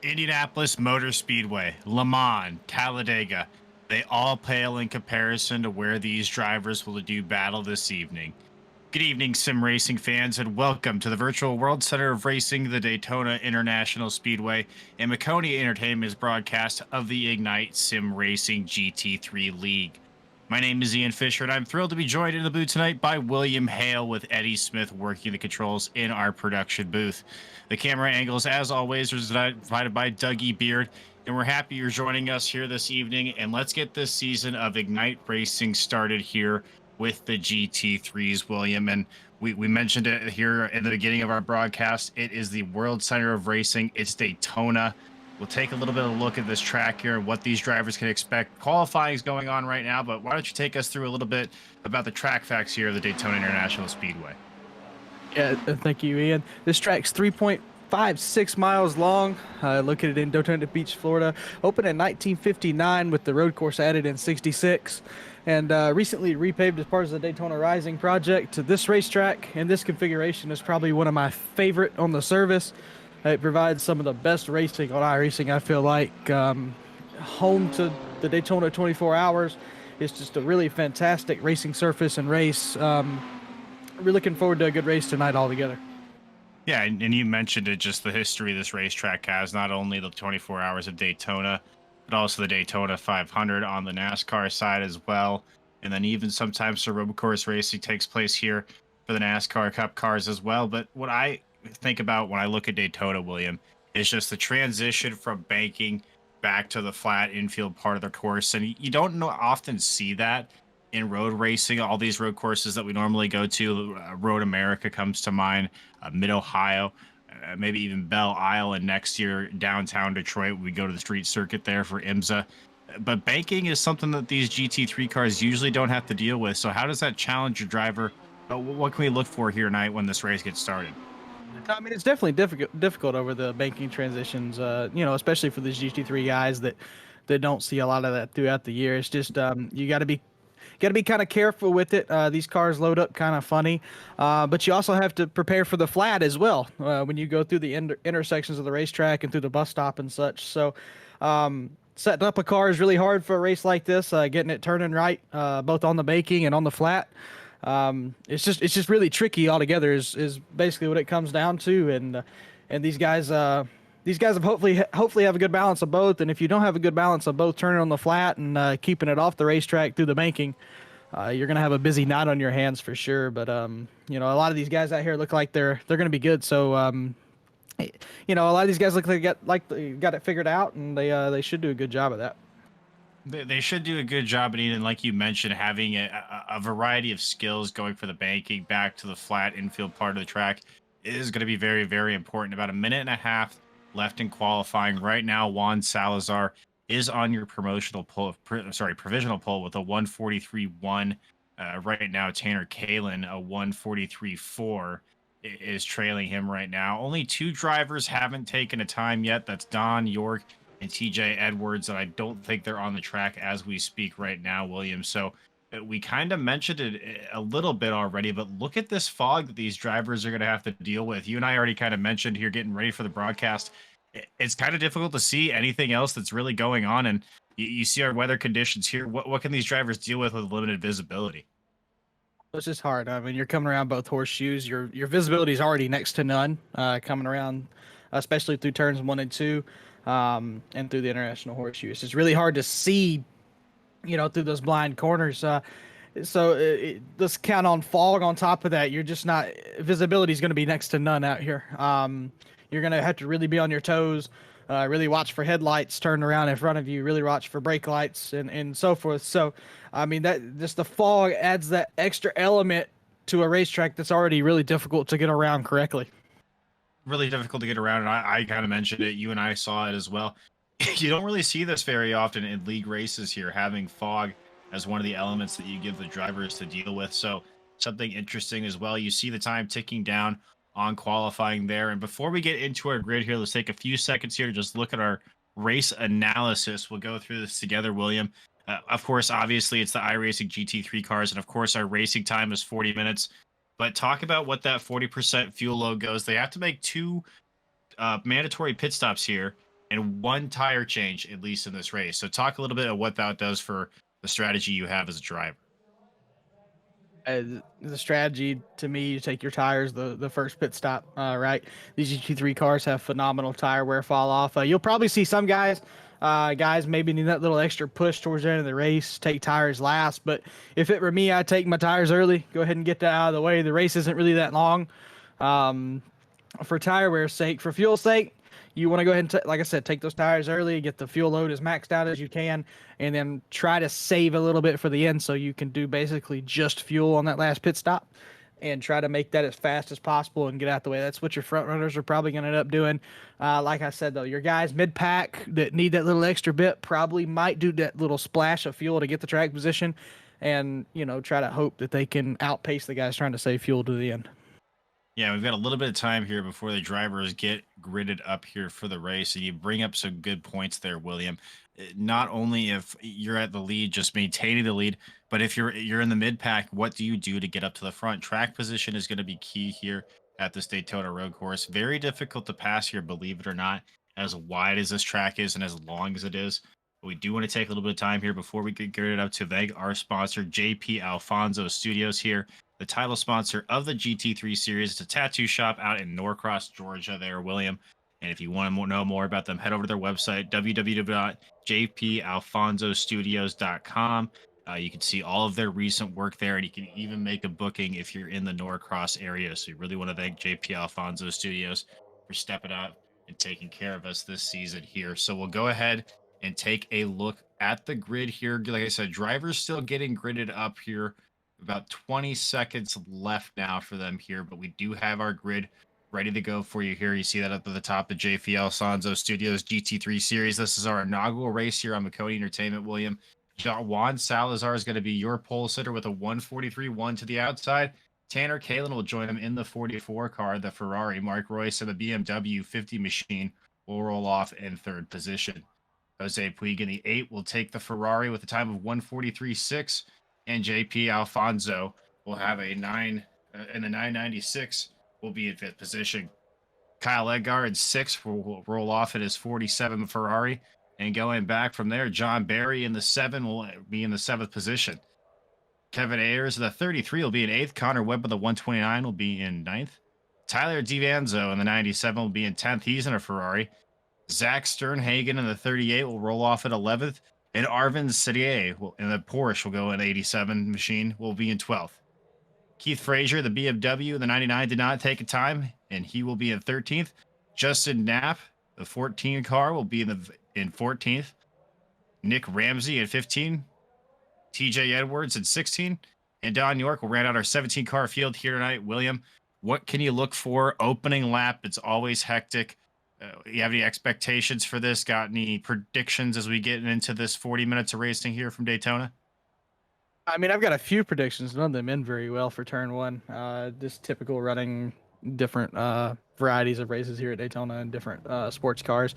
Indianapolis Motor Speedway, Le Mans, Talladega, they all pale in comparison to where these drivers will do battle this evening. Good evening, sim racing fans, and welcome to the virtual World Center of Racing, the Daytona International Speedway, and Maconi Entertainment's broadcast of the Ignite Sim Racing GT3 League. My name is Ian Fisher, and I'm thrilled to be joined in the booth tonight by William Hale with Eddie Smith working the controls in our production booth. The camera angles, as always, are provided by Dougie Beard, and we're happy you're joining us here this evening. And let's get this season of Ignite Racing started here with the GT3s, William. And we mentioned it here in the beginning of our broadcast. It is the World Center of Racing. It's Daytona. We'll take a little bit of a look at this track here and what these drivers can expect. Qualifying is going on right now, but why don't you take us through a little bit about the track facts here of the Daytona International Speedway? Yeah, thank you, Ian. This track's 3.56 miles long, located in Daytona Beach, Florida. Opened in 1959 with the road course added in 66, and recently repaved as part of the Daytona Rising project. This racetrack and this configuration is probably one of my favorite on the service. It provides some of the best racing on iRacing, I feel like. Home to the Daytona 24 Hours. It's just a really fantastic racing surface and race. We're looking forward to a good race tonight altogether. Yeah, and you mentioned it, just the history this racetrack has, not only the 24 hours of Daytona, but also the Daytona 500 on the NASCAR side as well. And then even sometimes the road course racing takes place here for the NASCAR Cup cars as well. But what I think about when I look at Daytona, William, is just the transition from banking back to the flat infield part of the course. And you don't often see that in road racing. All these road courses that we normally go to, Road America comes to mind, Mid Ohio, maybe even Belle Isle, and next year downtown Detroit, we go to the street circuit there for IMSA. But banking is something that these GT3 cars usually don't have to deal with. So how does that challenge your driver? What can we look for here tonight when this race gets started? I mean, it's definitely difficult over the banking transitions. Especially for these GT3 guys that don't see a lot of that throughout the year. It's just you got to be kind of careful with it. These cars load up kind of funny, but you also have to prepare for the flat as well when you go through the intersections of the racetrack and through the bus stop and such. So, setting up a car is really hard for a race like this. Getting it turning right, both on the banking and on the flat. It's just really tricky altogether. Is basically what it comes down to, and these guys. These guys have hopefully have a good balance of both, and if you don't have a good balance of both turning on the flat and keeping it off the racetrack through the banking, you're gonna have a busy night on your hands for sure. But a lot of these guys out here look like they're gonna be good. So a lot of these guys look like they got it figured out, and they should do a good job of that. They should do a good job at it. And like you mentioned, having a variety of skills going for the banking back to the flat infield part of the track is going to be very, very important. About a minute and a half left in qualifying. Right now, Juan Salazar is on your provisional pole with a 143.1. Right now, Tanner Kalin, a 143.4, is trailing him right now. Only two drivers haven't taken a time yet. That's Don York and TJ Edwards, and I don't think they're on the track as we speak right now, William. So we kind of mentioned it a little bit already, but look at this fog that these drivers are going to have to deal with. You and I already kind of mentioned here getting ready for the broadcast. It's kind of difficult to see anything else that's really going on. And you see our weather conditions here. What can these drivers deal with limited visibility? It's just hard. I mean, you're coming around both horseshoes. Your visibility is already next to none coming around, especially through turns 1 and 2, and through the international horseshoe. It's just really hard to see, through those blind corners. Let's count on fog on top of that. You're just not visibility is going to be next to none out here. You're going to have to really be on your toes. Really watch for headlights turn around in front of you. Really watch for brake lights and so forth. So, I mean, that just the fog adds that extra element to a racetrack that's already really difficult to get around correctly. Really difficult to get around. And I kind of mentioned it. You and I saw it as well. You don't really see this very often in league races here, having fog as one of the elements that you give the drivers to deal with. So something interesting as well. You see the time ticking down on qualifying there. And before we get into our grid here, let's take a few seconds here to just look at our race analysis. We'll go through this together, William. Of course, obviously, it's the iRacing GT3 cars. And of course, our racing time is 40 minutes. But talk about what that 40% fuel load goes. They have to make two mandatory pit stops here. and one tire change, at least in this race. So, talk a little bit of what that does for the strategy you have as a driver. The strategy to me, you take your tires the first pit stop. Right, these GT3 cars have phenomenal tire wear fall off. You'll probably see some guys maybe need that little extra push towards the end of the race, take tires last. But if it were me, I'd take my tires early, go ahead and get that out of the way. The race isn't really that long. Um, for tire wear's sake, for fuel sake, you want to go ahead and, like I said, take those tires early, get the fuel load as maxed out as you can, and then try to save a little bit for the end so you can do basically just fuel on that last pit stop and try to make that as fast as possible and get out the way. That's what your front runners are probably going to end up doing. Like I said, though, your guys mid-pack that need that little extra bit probably might do that little splash of fuel to get the track position and, try to hope that they can outpace the guys trying to save fuel to the end. Yeah, we've got a little bit of time here before the drivers get gridded up here for the race. And you bring up some good points there, William. Not only if you're at the lead, just maintaining the lead, but if you're in the mid pack, what do you do to get up to the front? Track position is going to be key here at this Daytona road course. Very difficult to pass here, believe it or not, as wide as this track is and as long as it is. But we do want to take a little bit of time here before we get gridded up to thank our sponsor, JP Alfonso Studios here, the title sponsor of the GT3 series. It's a tattoo shop out in Norcross, Georgia, there, William. And if you want to know more about them, head over to their website, www.jpalfonsostudios.com. You can see all of their recent work there, and you can even make a booking if you're in the Norcross area. So, you really want to thank JP Alfonso Studios for stepping up and taking care of us this season here. So, we'll go ahead and take a look at the grid here. Like I said, drivers still getting gridded up here. About 20 seconds left now for them here, but we do have our grid ready to go for you here. You see that up at the top, the JP Alfonso Studios GT3 series. This is our inaugural race here on Maconi Entertainment, William. Juan Salazar is going to be your pole sitter with a 143-1 to the outside. Tanner Kalin will join him in the 44 car. The Ferrari, Mark Royce, and the BMW 50 machine will roll off in third position. Jose Puig in the 8 will take the Ferrari with a time of 143.6. And JP Alfonso will have a 9 in the 996 will be in fifth position. Kyle Edgar in 6 will roll off at his 47 Ferrari. And going back from there, John Barry in the 7 will be in the 7th position. Kevin Ayers in the 33 will be in 8th. Connor Webb of the 129 will be in 9th. Tyler DeVanzo in the 97 will be in 10th. He's in a Ferrari. Zach Sternhagen in the 38 will roll off at 11th. And Arvin Sedier in the Porsche will go in 87 machine, will be in 12th. Keith Frazier, the BMW, the 99 did not take a time, and he will be in 13th. Justin Knapp, the 14 car, will be in 14th. Nick Ramsey at 15. TJ Edwards at 16. And Don York will round out our 17 car field here tonight. William, what can you look for? Opening lap, it's always hectic. You have any expectations for this? Got any predictions as we get into this 40 minutes of racing here from Daytona? I mean, I've got a few predictions. None of them end very well for turn one. Just typical running different varieties of races here at Daytona and different sports cars.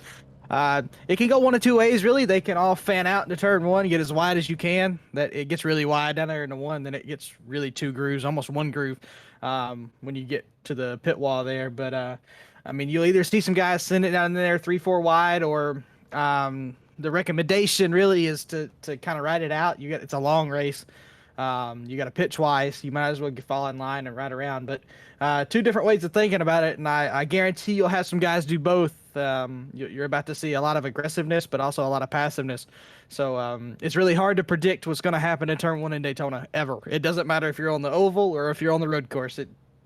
It can go one of two ways, really. They can all fan out into turn one, get as wide as you can. That it gets really wide down there in the one, then it gets really two grooves, almost one groove when you get to the pit wall there. But I mean, you'll either see some guys send it down there 3-4 wide, or the recommendation really is to kind of ride it out. It's a long race. You got to pitch twice. You might as well fall in line and ride around. But two different ways of thinking about it, and I guarantee you'll have some guys do both. You're about to see a lot of aggressiveness, but also a lot of passiveness. So it's really hard to predict what's going to happen in turn one in Daytona ever. It doesn't matter if you're on the oval or if you're on the road course.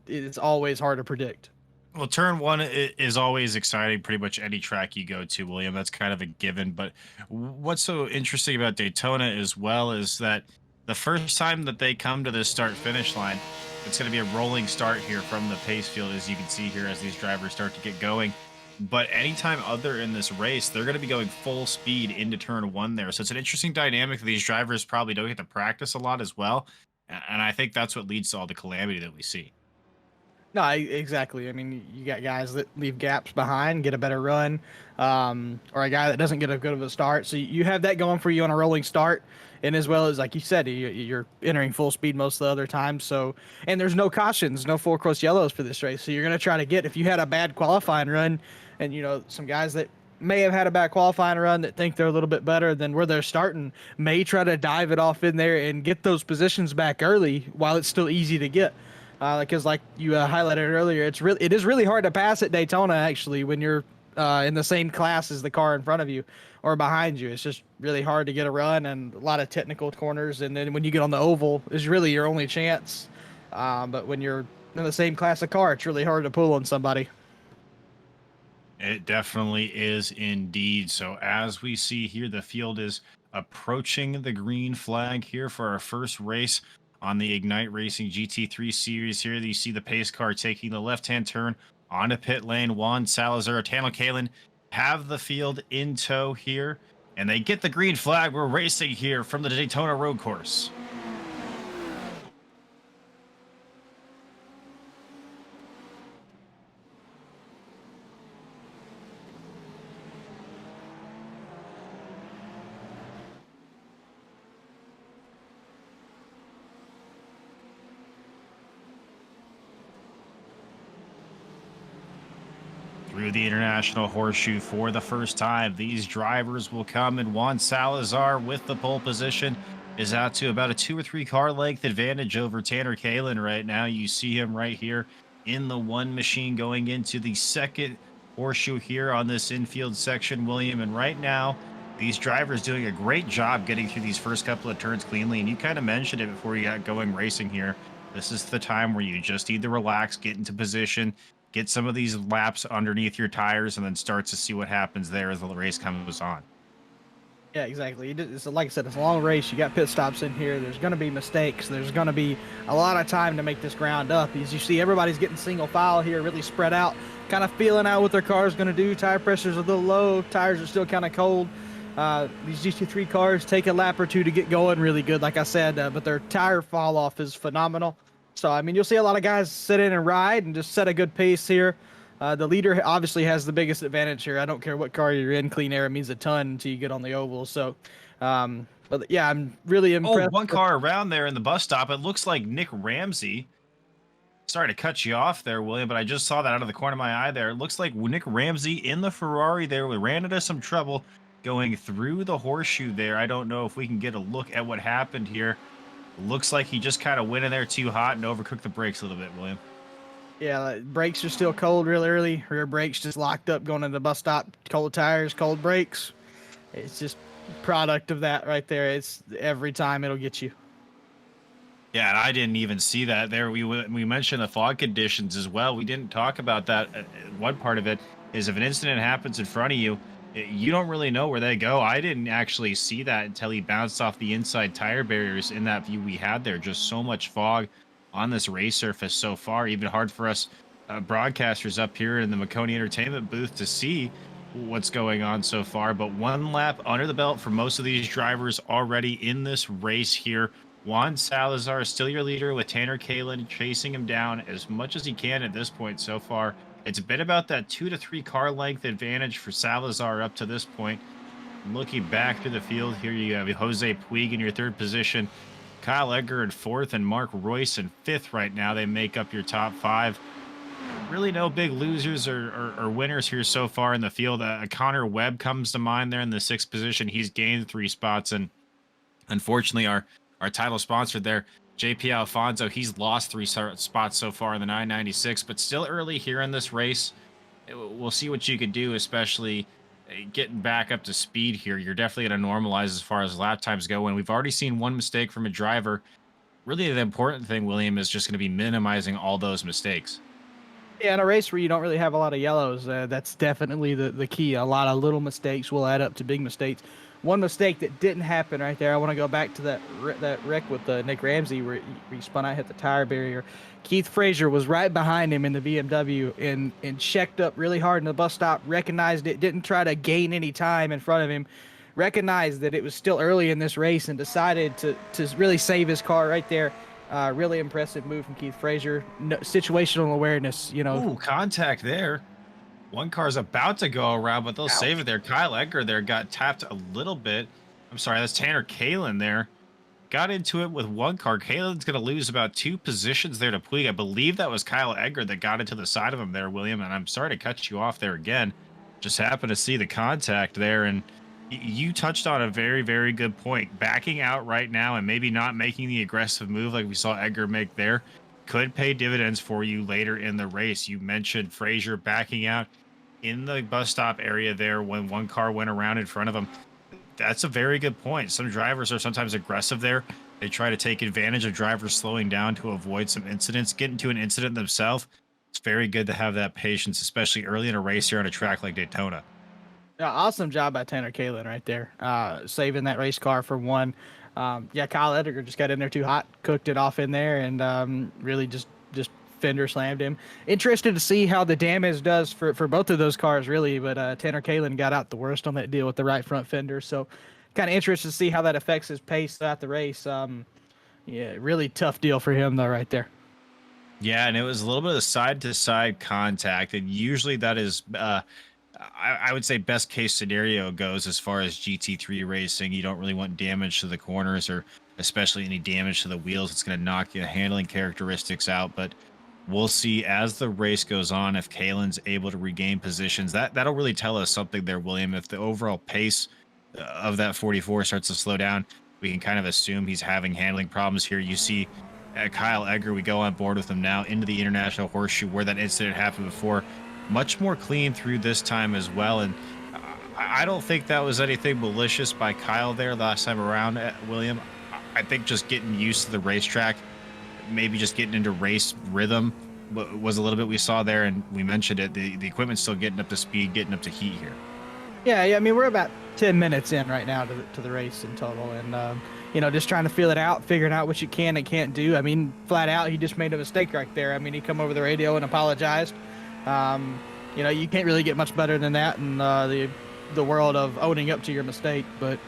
It's always hard to predict. Well, turn one is always exciting, pretty much any track you go to, William. That's kind of a given. But what's so interesting about Daytona as well is that the first time that they come to this start-finish line, it's going to be a rolling start here from the pace field, as you can see here, as these drivers start to get going. But anytime other in this race, they're going to be going full speed into turn one there. So it's an interesting dynamic that these drivers probably don't get to practice a lot as well. And I think that's what leads to all the calamity that we see. No, exactly. I mean, you got guys that leave gaps behind, get a better run, or a guy that doesn't get a good of a start. So you have that going for you on a rolling start. And as well as, like you said, you're entering full speed most of the other times. So, and there's no cautions, no full course yellows for this race. So you're going to try to get, if you had a bad qualifying run and, some guys that may have had a bad qualifying run that think they're a little bit better than where they're starting may try to dive it off in there and get those positions back early while it's still easy to get. Because like you highlighted earlier, it is really hard to pass at Daytona actually when you're in the same class as the car in front of you or behind you. It's just really hard to get a run and a lot of technical corners. And then when you get on the oval, is really your only chance. But when you're in the same class of car, it's really hard to pull on somebody. It definitely is indeed. So as we see here, the field is approaching the green flag here for our first race on the Ignite Racing GT3 series here. You see the pace car taking the left-hand turn onto pit lane. Juan Salazar, Tanner Kalin have the field in tow here, and they get the green flag. We're racing here from the Daytona road course. Through the International Horseshoe for the first time, these drivers will come, and Juan Salazar with the pole position is out to about a 2 or 3 car length advantage over Tanner Kalin right now. You see him right here in the one machine going into the second horseshoe here on this infield section, William. And right now, these drivers doing a great job getting through these first couple of turns cleanly. And you kind of mentioned it before you got going racing here. This is the time where you just need to relax, get into position, get some of these laps underneath your tires, and then start to see what happens there as the race comes on. Yeah, exactly. It's like I said, it's a long race. You got pit stops in here. There's going to be mistakes. There's going to be a lot of time to make this ground up. As you see, everybody's getting single file here, really spread out, kind of feeling out what their car is going to do. Tire pressure's a little low. Tires are still kind of cold. These GT3 cars take a lap or two to get going really good, like I said, but their tire fall off is phenomenal. So, I mean, you'll see a lot of guys sit in and ride and just set a good pace here. The leader obviously has the biggest advantage here. I don't care what car you're in. Clean air means a ton until you get on the oval. So, but yeah, I'm really Oh, impressed. one car around there in the bus stop. It looks like Nick Ramsey. Sorry to cut you off there, William, but I just saw that out of the corner of my eye there. It looks like Nick Ramsey in the Ferrari there. We ran into some trouble going through the horseshoe there. I don't know if we can get a look at what happened here. Looks like he just kind of went in there too hot and overcooked the brakes a little bit, William. Yeah, brakes are still cold real early. Rear brakes just locked up going into the bus stop. Cold tires, cold brakes. It's just product of that right there. It's every time it'll get you. Yeah, and I didn't even see that there. We mentioned the fog conditions as well. We didn't talk about that. One part of it is if an incident happens in front of you, you don't really know where they go. I didn't actually see that until he bounced off the inside tire barriers in that view we had there. Just so much fog on this race surface so far. Even hard for us broadcasters up here in the Maconi Entertainment booth to see what's going on so far. But one lap under the belt for most of these drivers already in this race here. Juan Salazar is still your leader with Tanner Kalin chasing him down as much as he can at this point so far. It's been about that 2 to 3 car length advantage for Salazar up to this point. Looking back through the field here, you have Jose Puig in your third position, Kyle Edgar in fourth, and Mark Royce in fifth right now. They make up your top 5. Really no big losers or winners here so far in the field. Connor Webb comes to mind there in the 6th position. He's gained 3 spots, and unfortunately our title sponsor there, JP Alfonso, he's lost 3 spots so far in the 996, but still early here in this race. We'll see what you could do, especially getting back up to speed here. You're definitely going to normalize as far as lap times go, and we've already seen one mistake from a driver. Really, the important thing, William, is just going to be minimizing all those mistakes. Yeah, in a race where you don't really have a lot of yellows, that's definitely the key. A lot of little mistakes will add up to big mistakes. One mistake that didn't happen right there, I want to go back to that wreck with Nick Ramsey where he spun out, hit the tire barrier. Keith Frazier was right behind him in the BMW and checked up really hard in the bus stop, recognized it, didn't try to gain any time in front of him, recognized that it was still early in this race and decided to really save his car right there. Really impressive move from Keith Frazier. No, situational awareness, you know. Ooh, contact there. One car's about to go around, but they'll save it there. Kyle Edgar there got tapped a little bit. I'm sorry, that's Tanner Kalin there. Got into it with one car. Kalin's going to lose about 2 positions there to Puig. I believe that was Kyle Edgar that got into the side of him there, William, and I'm sorry to cut you off there again. Just happened to see the contact there, and you touched on a very, very good point. Backing out right now and maybe not making the aggressive move like we saw Edgar make there could pay dividends for you later in the race. You mentioned Frazier backing out in the bus stop area there when one car went around in front of him. That's a very good point. Some drivers are sometimes aggressive there. They try to take advantage of drivers slowing down to avoid some incidents, get into an incident themselves. It's very good to have that patience, especially early in a race here on a track like Daytona. Yeah, awesome job by Tanner Kalin right there, saving that race car for one. Yeah, Kyle Edgar just got in there too hot, cooked it off in there, and really just fender slammed him. Interested to see how the damage does for both of those cars, really. But Tanner Kalin got out the worst on that deal with the right front fender, so kind of interested to see how that affects his pace throughout the race. Yeah, really tough deal for him though, right there. Yeah, and it was a little bit of side to side contact, and usually that is, I would say, best case scenario goes as far as GT3 racing. You don't really want damage to the corners or especially any damage to the wheels. It's going to knock your handling characteristics out. But we'll see as the race goes on if Kalen's able to regain positions. That'll really tell us something there, William. If the overall pace of that 44 starts to slow down, we can kind of assume he's having handling problems here. You see Kyle Egger, we go on board with him now into the International Horseshoe where that incident happened before. Much more clean through this time as well. And I don't think that was anything malicious by Kyle there last time around, William. I think just getting used to the racetrack, maybe just getting into race rhythm was a little bit we saw there. And we mentioned it. The equipment's still getting up to speed, getting up to heat here. Yeah. I mean, we're about 10 minutes in right now to the race in total, and just trying to feel it out, figuring out what you can and can't do. I mean, flat out, he just made a mistake right there. I mean, he come over the radio and apologized. You can't really get much better than that in the world of owning up to your mistake. But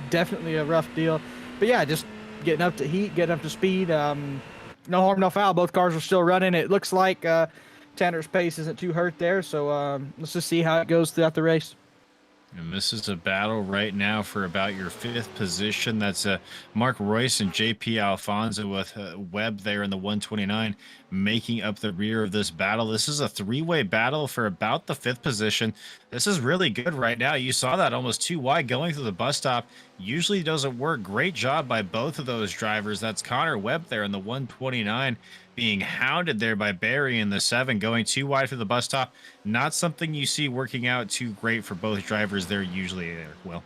definitely a rough deal. But yeah, just getting up to heat, getting up to speed. No harm, no foul. Both cars are still running. It looks like Tanner's pace isn't too hurt there. So let's just see how it goes throughout the race. And this is a battle right now for about your fifth position. That's Mark Royce and JP Alfonso with Webb there in the 129 making up the rear of this battle. This is a three-way battle for about the fifth position. This is really good right now. You saw that almost too wide going through the bus stop. Usually doesn't work. Great job by both of those drivers. That's Connor Webb there in the 129 being hounded there by Barry in the 7, going too wide for the bus stop. Not something you see working out too great for both drivers there usually there. Well,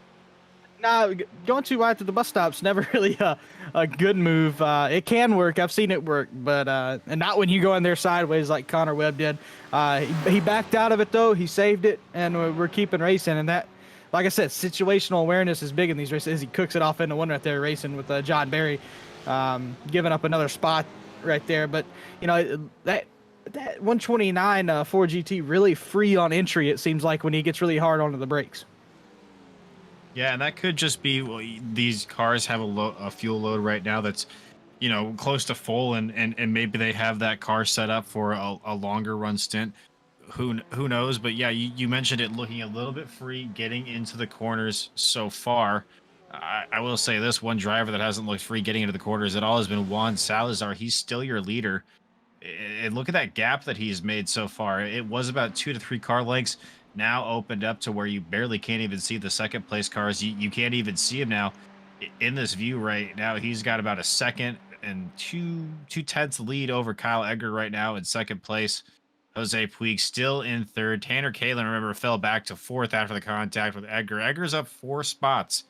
No, going too wide to the bus stop's never really a good move. It can work. I've seen it work, but and not when you go in there sideways like Connor Webb did. He backed out of it though. He saved it, and we're keeping racing. And that, like I said, situational awareness is big in these races. He cooks it off into one right there, racing with John Barry, giving up another spot right there. But that 129 Ford GT really free on entry. It seems like when he gets really hard onto the brakes. yeah, and that could just be these cars have a fuel load right now that's, close to full, and maybe they have that car set up for a longer run stint. Who knows? But yeah, you mentioned it looking a little bit free getting into the corners so far. I will say this: one driver that hasn't looked free getting into the corners at all has been Juan Salazar. He's still your leader. And look at that gap that he's made so far. It was about 2 to 3 car lengths. Now opened up to where you barely can't even see the second place cars. You can't even see him now in this view right now. He's got about a second and two tenths lead over Kyle Edgar right now in second place. Jose Puig still in third. Tanner Kalin, remember, fell back to fourth after the contact with Edgar. Edgar's up 4 spots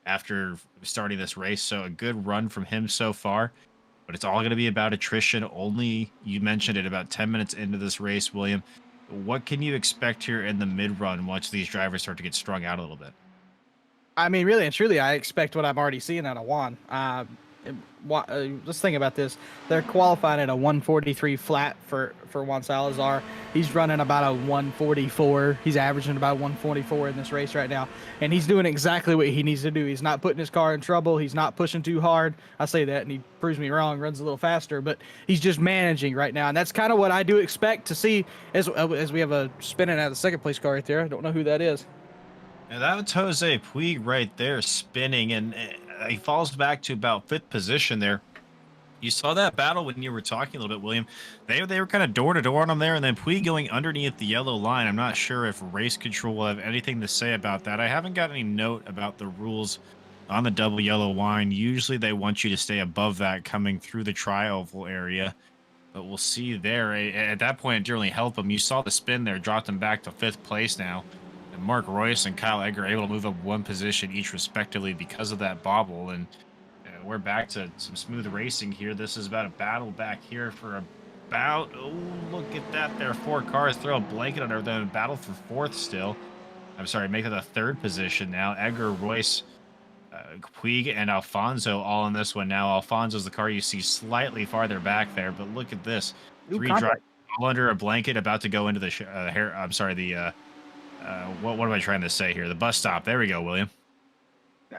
after starting this race, so a good run from him so far. But it's all going to be about attrition. Only, you mentioned it, about 10 minutes into this race, William. What can you expect here in the mid-run once these drivers start to get strung out a little bit? I mean, really and truly, I expect what I'm already seeing out of Juan. Let's think about this. They're qualifying at a 143 flat for Juan Salazar. He's running about a 144. He's averaging about 144 in this race right now. And he's doing exactly what he needs to do. He's not putting his car in trouble. He's not pushing too hard. I say that, and he proves me wrong, runs a little faster. But he's just managing right now. And that's kind of what I do expect to see as we have a spinning out of the second place car right there. I don't know who that is. Now that was Jose Puig right there spinning, and he falls back to about 5th position there. You saw that battle when you were talking a little bit, William. They were kind of door to door on them there, and then Puig going underneath the yellow line. I'm not sure if race control will have anything to say about that. I haven't got any note about the rules on the double yellow line. Usually they want you to stay above that coming through the tri-oval area, but we'll see there. At that point, it didn't really help him. You saw the spin there, dropped him back to 5th place now. And Mark Royce and Kyle Edgar are able to move up one position each respectively because of that bobble. And we're back to some smooth racing here. This is about a battle back here for about, oh, look at that there. 4 cars throw a blanket under them. Battle for 4th still. I'm sorry, make it a 3rd position now. Edgar, Royce, Puig, and Alfonso all in this one now. Alfonso's the car you see slightly farther back there, but look at this. 3 drivers all under a blanket about to go into the what am I trying to say here? The bus stop. There we go, William.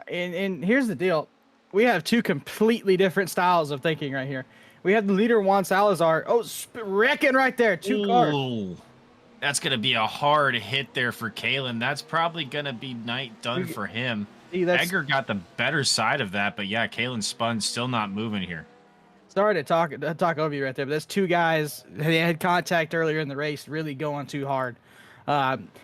And here's the deal. We have 2 completely different styles of thinking right here. We have the leader, Juan Salazar. Oh, wrecking right there. 2 cars. That's going to be a hard hit there for Kalen. That's probably going to be night done for him. Edgar got the better side of that, but yeah, Kalen spun, still not moving here. Sorry to talk over you right there, but that's 2 guys. They had contact earlier in the race, really going too hard.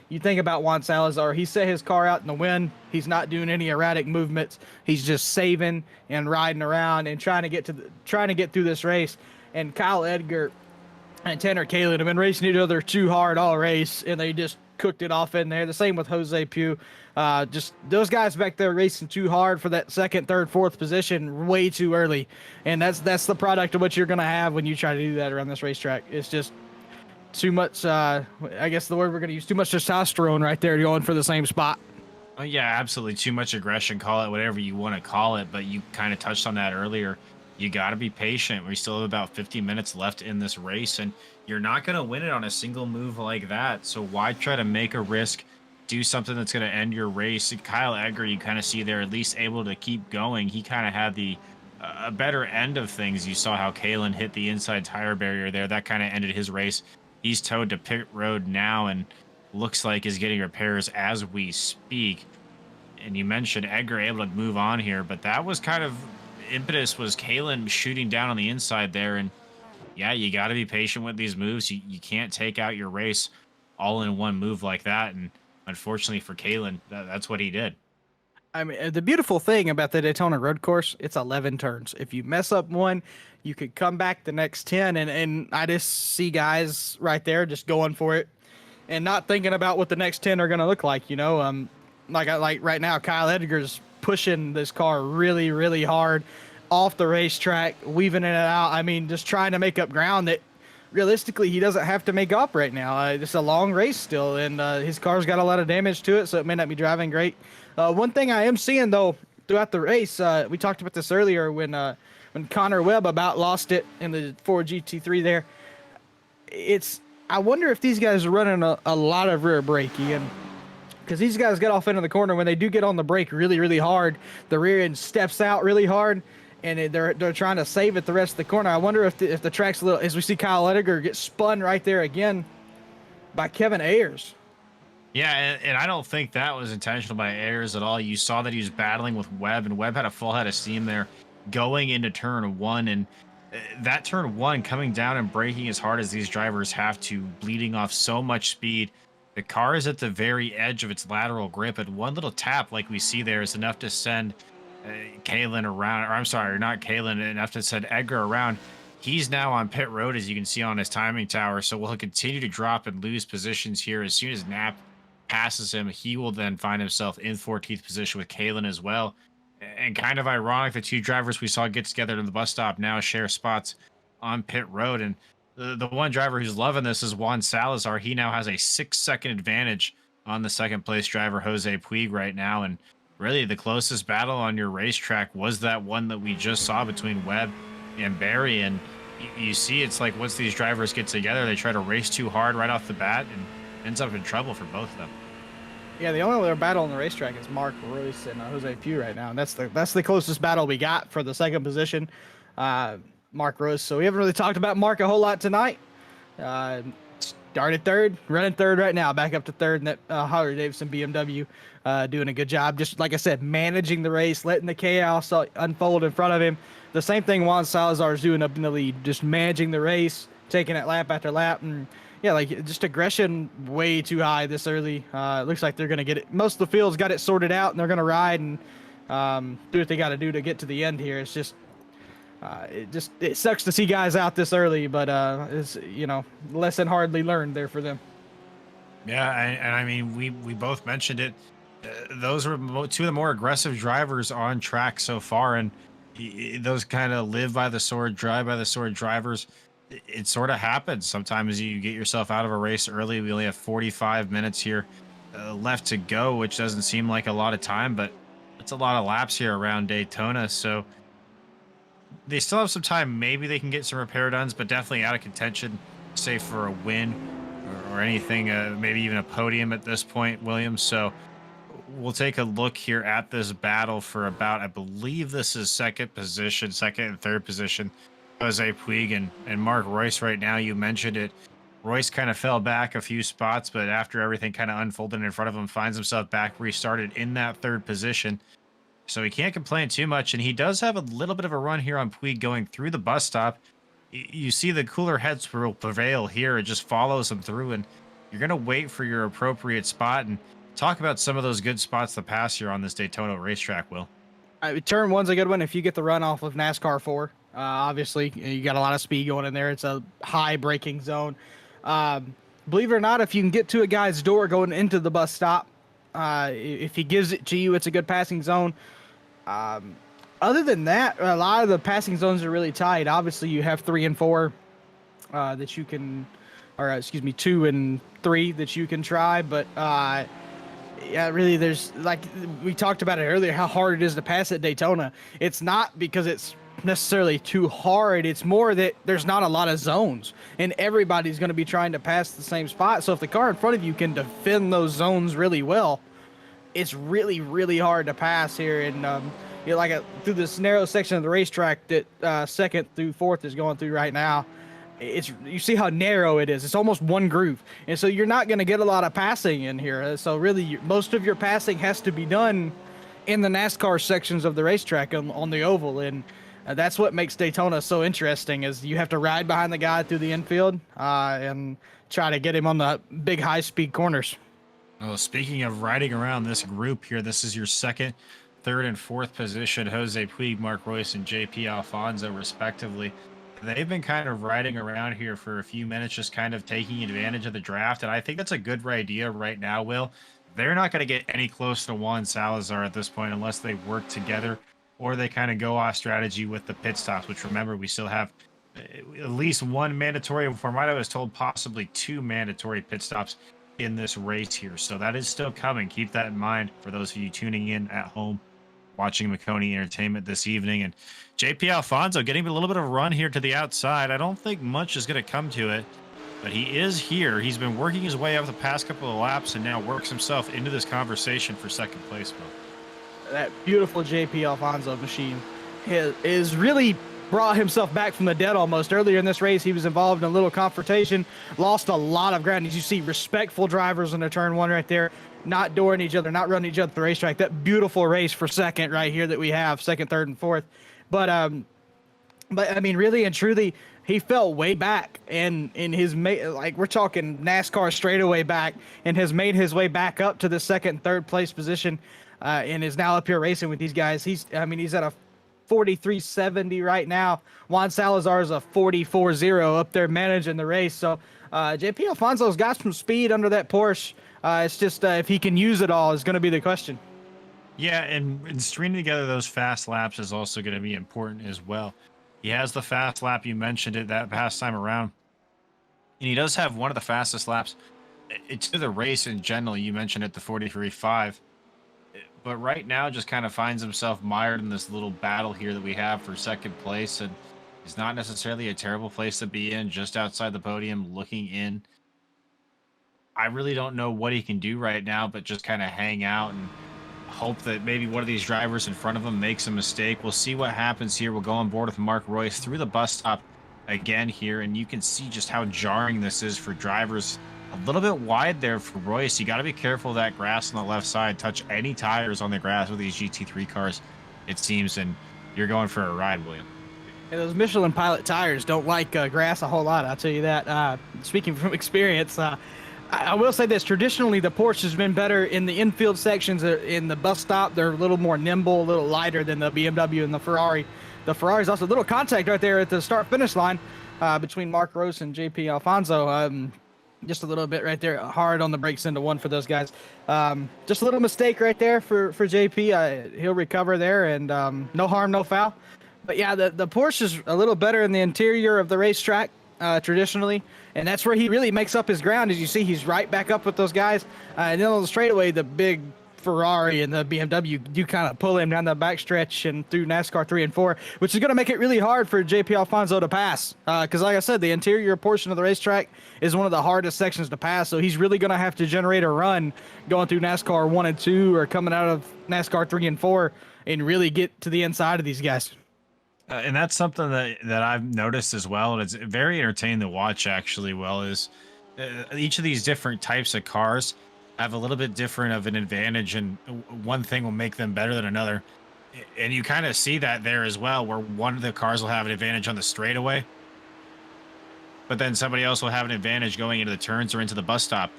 You think about Juan Salazar. He set his car out in the wind. He's not doing any erratic movements. He's just saving and riding around and trying to get through this race. And Kyle Edgar and Tanner Kalen have been racing each other too hard all race, and they just cooked it off in there. The same with Jose Pugh. Just those guys back there racing too hard for that 2nd, 3rd, 4th position way too early. And that's the product of what you're going to have when you try to do that around this racetrack. It's just too much, I guess the word we're going to use, too much testosterone right there going for the same spot. Oh, yeah, absolutely. Too much aggression, call it whatever you want to call it, but you kind of touched on that earlier. You got to be patient. We still have about 50 minutes left in this race, and you're not going to win it on a single move like that. So why try to make a risk, do something that's going to end your race? Kyle Edgar, you kind of see there at least able to keep going. He kind of had the a better end of things. You saw how Kalen hit the inside tire barrier there. That kind of ended his race. He's towed to pit road now and looks like is getting repairs as we speak. And you mentioned Edgar able to move on here, but that was kind of impetus was Kalen shooting down on the inside there. And yeah, you got to be patient with these moves. You can't take out your race all in one move like that. And unfortunately for Kalen, that's what he did. I mean, the beautiful thing about the Daytona road course, it's 11 turns. If you mess up one, you could come back the next 10. And I just see guys right there just going for it and not thinking about what the next 10 are going to look like. You know, like right now, Kyle Edgar's pushing this car really, really hard off the racetrack, weaving it out. I mean, just trying to make up ground that realistically he doesn't have to make up right now. It's a long race still, and his car's got a lot of damage to it, so it may not be driving great. One thing I am seeing though throughout the race, we talked about this earlier when Connor Webb about lost it in the Ford GT3 there. I wonder if these guys are running a lot of rear brake, Ian, because these guys get off into the corner. When they do get on the brake really, really hard, the rear end steps out really hard, and they're trying to save it the rest of the corner. I wonder if the track's a little, as we see Kyle Edgar get spun right there again by Kevin Ayers. Yeah, and I don't think that was intentional by Ayers at all. You saw that he was battling with Webb, and Webb had a full head of steam there going into turn 1. And that turn 1 coming down and braking as hard as these drivers have to, bleeding off so much speed. The car is at the very edge of its lateral grip, and one little tap like we see there is enough to send Kalen around, or I'm sorry, not Kalen, enough to send Edgar around. He's now on pit road, as you can see on his timing tower, so we'll continue to drop and lose positions here. As soon as Knapp passes him, he will then find himself in 14th position with Kalen as well. And kind of ironic, the 2 drivers we saw get together at the bus stop now share spots on pit road. And the one driver who's loving this is Juan Salazar. He now has a 6-second advantage on the 2nd place driver, Jose Puig, right now. And really the closest battle on your racetrack was that one that we just saw between Webb and Barry. And you see, it's like once these drivers get together, they try to race too hard right off the bat and ends up in trouble for both of them. Yeah, the only other battle on the racetrack is Mark Royce and Jose Pugh right now, and that's the closest battle we got for the 2nd position, Mark Royce. So we haven't really talked about Mark a whole lot tonight. started third, running third right now, back up to third in that Harley Davidson BMW, doing a good job. Just like I said, managing the race, letting the chaos unfold in front of him. The same thing Juan Salazar is doing up in the lead, just managing the race, taking it lap after lap, and yeah, like just aggression way too high this early. It looks like they're gonna get it. Most of the field's got it sorted out, and they're gonna ride and do what they got to do to get to the end here. It's just it sucks to see guys out this early, but it's lesson hardly learned there for them. Yeah, and I mean we both mentioned it. Those were two of the more aggressive drivers on track so far, and those kind of live by the sword, drive by the sword drivers. It sort of happens sometimes. You get yourself out of a race early. We only have 45 minutes here left to go, which doesn't seem like a lot of time, but it's a lot of laps here around Daytona. So they still have some time. Maybe they can get some repair done, but definitely out of contention, say for a win or anything, maybe even a podium at this point, Williams. So we'll take a look here at this battle for about, I believe this is second and third position. Jose Puig and Mark Royce right now. You mentioned it. Royce kind of fell back a few spots, but after everything kind of unfolded in front of him, finds himself back where he started in that third position. So he can't complain too much, and he does have a little bit of a run here on Puig going through the bus stop. You see the cooler heads will prevail here. It just follows him through, and you're going to wait for your appropriate spot and talk about some of those good spots to pass here on this Daytona racetrack, Will. Turn one's a good one if you get the run off of NASCAR 4. Obviously, you got a lot of speed going in there. It's a high braking zone. Believe it or not, if you can get to a guy's door going into the bus stop, if he gives it to you, it's a good passing zone. Other than that, a lot of the passing zones are really tight. Obviously, you have 3 and 4 that you can, or excuse me, 2 and 3 that you can try. But yeah, really, there's like we talked about it earlier, how hard it is to pass at Daytona. It's not because it's necessarily too hard. It's more that there's not a lot of zones, and everybody's going to be trying to pass the same spot. So if the car in front of you can defend those zones really well, it's really, really hard to pass here. And through this narrow section of the racetrack that second through fourth is going through right now, you see how narrow it is. It's almost one groove, and so you're not going to get a lot of passing in here. So really, most of your passing has to be done in the NASCAR sections of the racetrack on the oval, and that's what makes Daytona so interesting. Is you have to ride behind the guy through the infield and try to get him on the big high-speed corners. Oh, speaking of riding around this group here, this is your second, third, and fourth position. Jose Puig, Mark Royce, and JP Alfonso, respectively. They've been kind of riding around here for a few minutes, just kind of taking advantage of the draft. And I think that's a good idea right now, Will. They're not going to get any close to Juan Salazar at this point unless they work together or they kind of go off strategy with the pit stops, which remember, we still have at least one mandatory, from what I was told, possibly 2 mandatory pit stops in this race here. So that is still coming. Keep that in mind for those of you tuning in at home, watching Maconi Entertainment this evening. And JP Alfonso getting a little bit of a run here to the outside. I don't think much is going to come to it, but he is here. He's been working his way up the past couple of laps and now works himself into this conversation for second place. That beautiful JP Alfonso machine is really brought himself back from the dead almost. Earlier in this race, he was involved in a little confrontation, lost a lot of ground. As you see, respectful drivers in their turn one right there, not dooring each other, not running each other at the racetrack. That beautiful race for second right here that we have, second, third, and fourth. But I mean, really and truly, he fell way back, and in his like we're talking NASCAR straightaway back, and has made his way back up to the second, third place position, and is now up here racing with these guys. He's at a 43.70 right now. Juan Salazar is a 44.0 up there managing the race. So JP Alfonso's got some speed under that Porsche. It's just if he can use it all is going to be the question. Yeah, and stringing together those fast laps is also going to be important as well. He has the fast lap. You mentioned it that past time around. And he does have one of the fastest laps to the race in general. You mentioned it, the 43.5. But right now just kind of finds himself mired in this little battle here that we have for second place. And it's not necessarily a terrible place to be in, just outside the podium, looking in. I really don't know what he can do right now, but just kind of hang out and hope that maybe one of these drivers in front of him makes a mistake. We'll see what happens here. We'll go on board with Mark Royce through the bus stop again here, and you can see just how jarring this is for drivers. A little bit wide there for Royce. You got to be careful of that grass on the left side. Touch any tires on the grass with these GT3 cars, it seems, and you're going for a ride, William. And those Michelin Pilot tires don't like grass a whole lot, I'll tell you that. Speaking from experience, I will say this. Traditionally, the Porsche has been better in the infield sections. In the bus stop, they're a little more nimble, a little lighter than the BMW and the Ferrari. The Ferrari's also a little contact right there at the start-finish line between Mark Rose and JP Alfonso. Just a little bit right there, hard on the brakes into one for those guys. Just a little mistake right there for JP. He'll recover there, and no harm, no foul. But yeah, the Porsche is a little better in the interior of the racetrack traditionally, and that's where he really makes up his ground. As you see, he's right back up with those guys. And then on the straightaway, the big Ferrari and the BMW do kind of pull him down the backstretch and through NASCAR 3 and 4, which is going to make it really hard for JP Alfonso to pass. Because like I said, the interior portion of the racetrack is one of the hardest sections to pass. So he's really going to have to generate a run going through NASCAR 1 and 2 or coming out of NASCAR 3 and 4 and really get to the inside of these guys. And that's something that I've noticed as well, and it's very entertaining to watch. Actually, well, is each of these different types of cars have a little bit different of an advantage, and one thing will make them better than another. And you kind of see that there as well, where one of the cars will have an advantage on the straightaway, but then somebody else will have an advantage going into the turns or into the bus stop.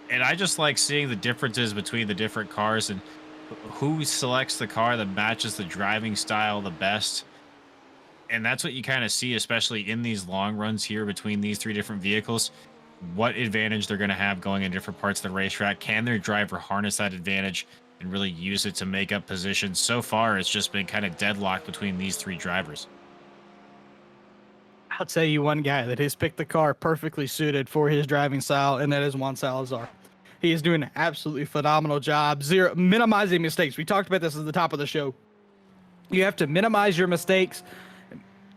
And I just like seeing the differences between the different cars and who selects the car that matches the driving style the best. And that's what you kind of see, especially in these long runs here between these three different vehicles. What advantage they're going to have going in different parts of the racetrack. Can their driver harness that advantage and really use it to make up positions? So far, it's just been kind of deadlocked between these three drivers. I'll tell you one guy that has picked the car perfectly suited for his driving style, and that is Juan Salazar. He is doing an absolutely phenomenal job, minimizing mistakes. We talked about this at the top of the show. You have to minimize your mistakes,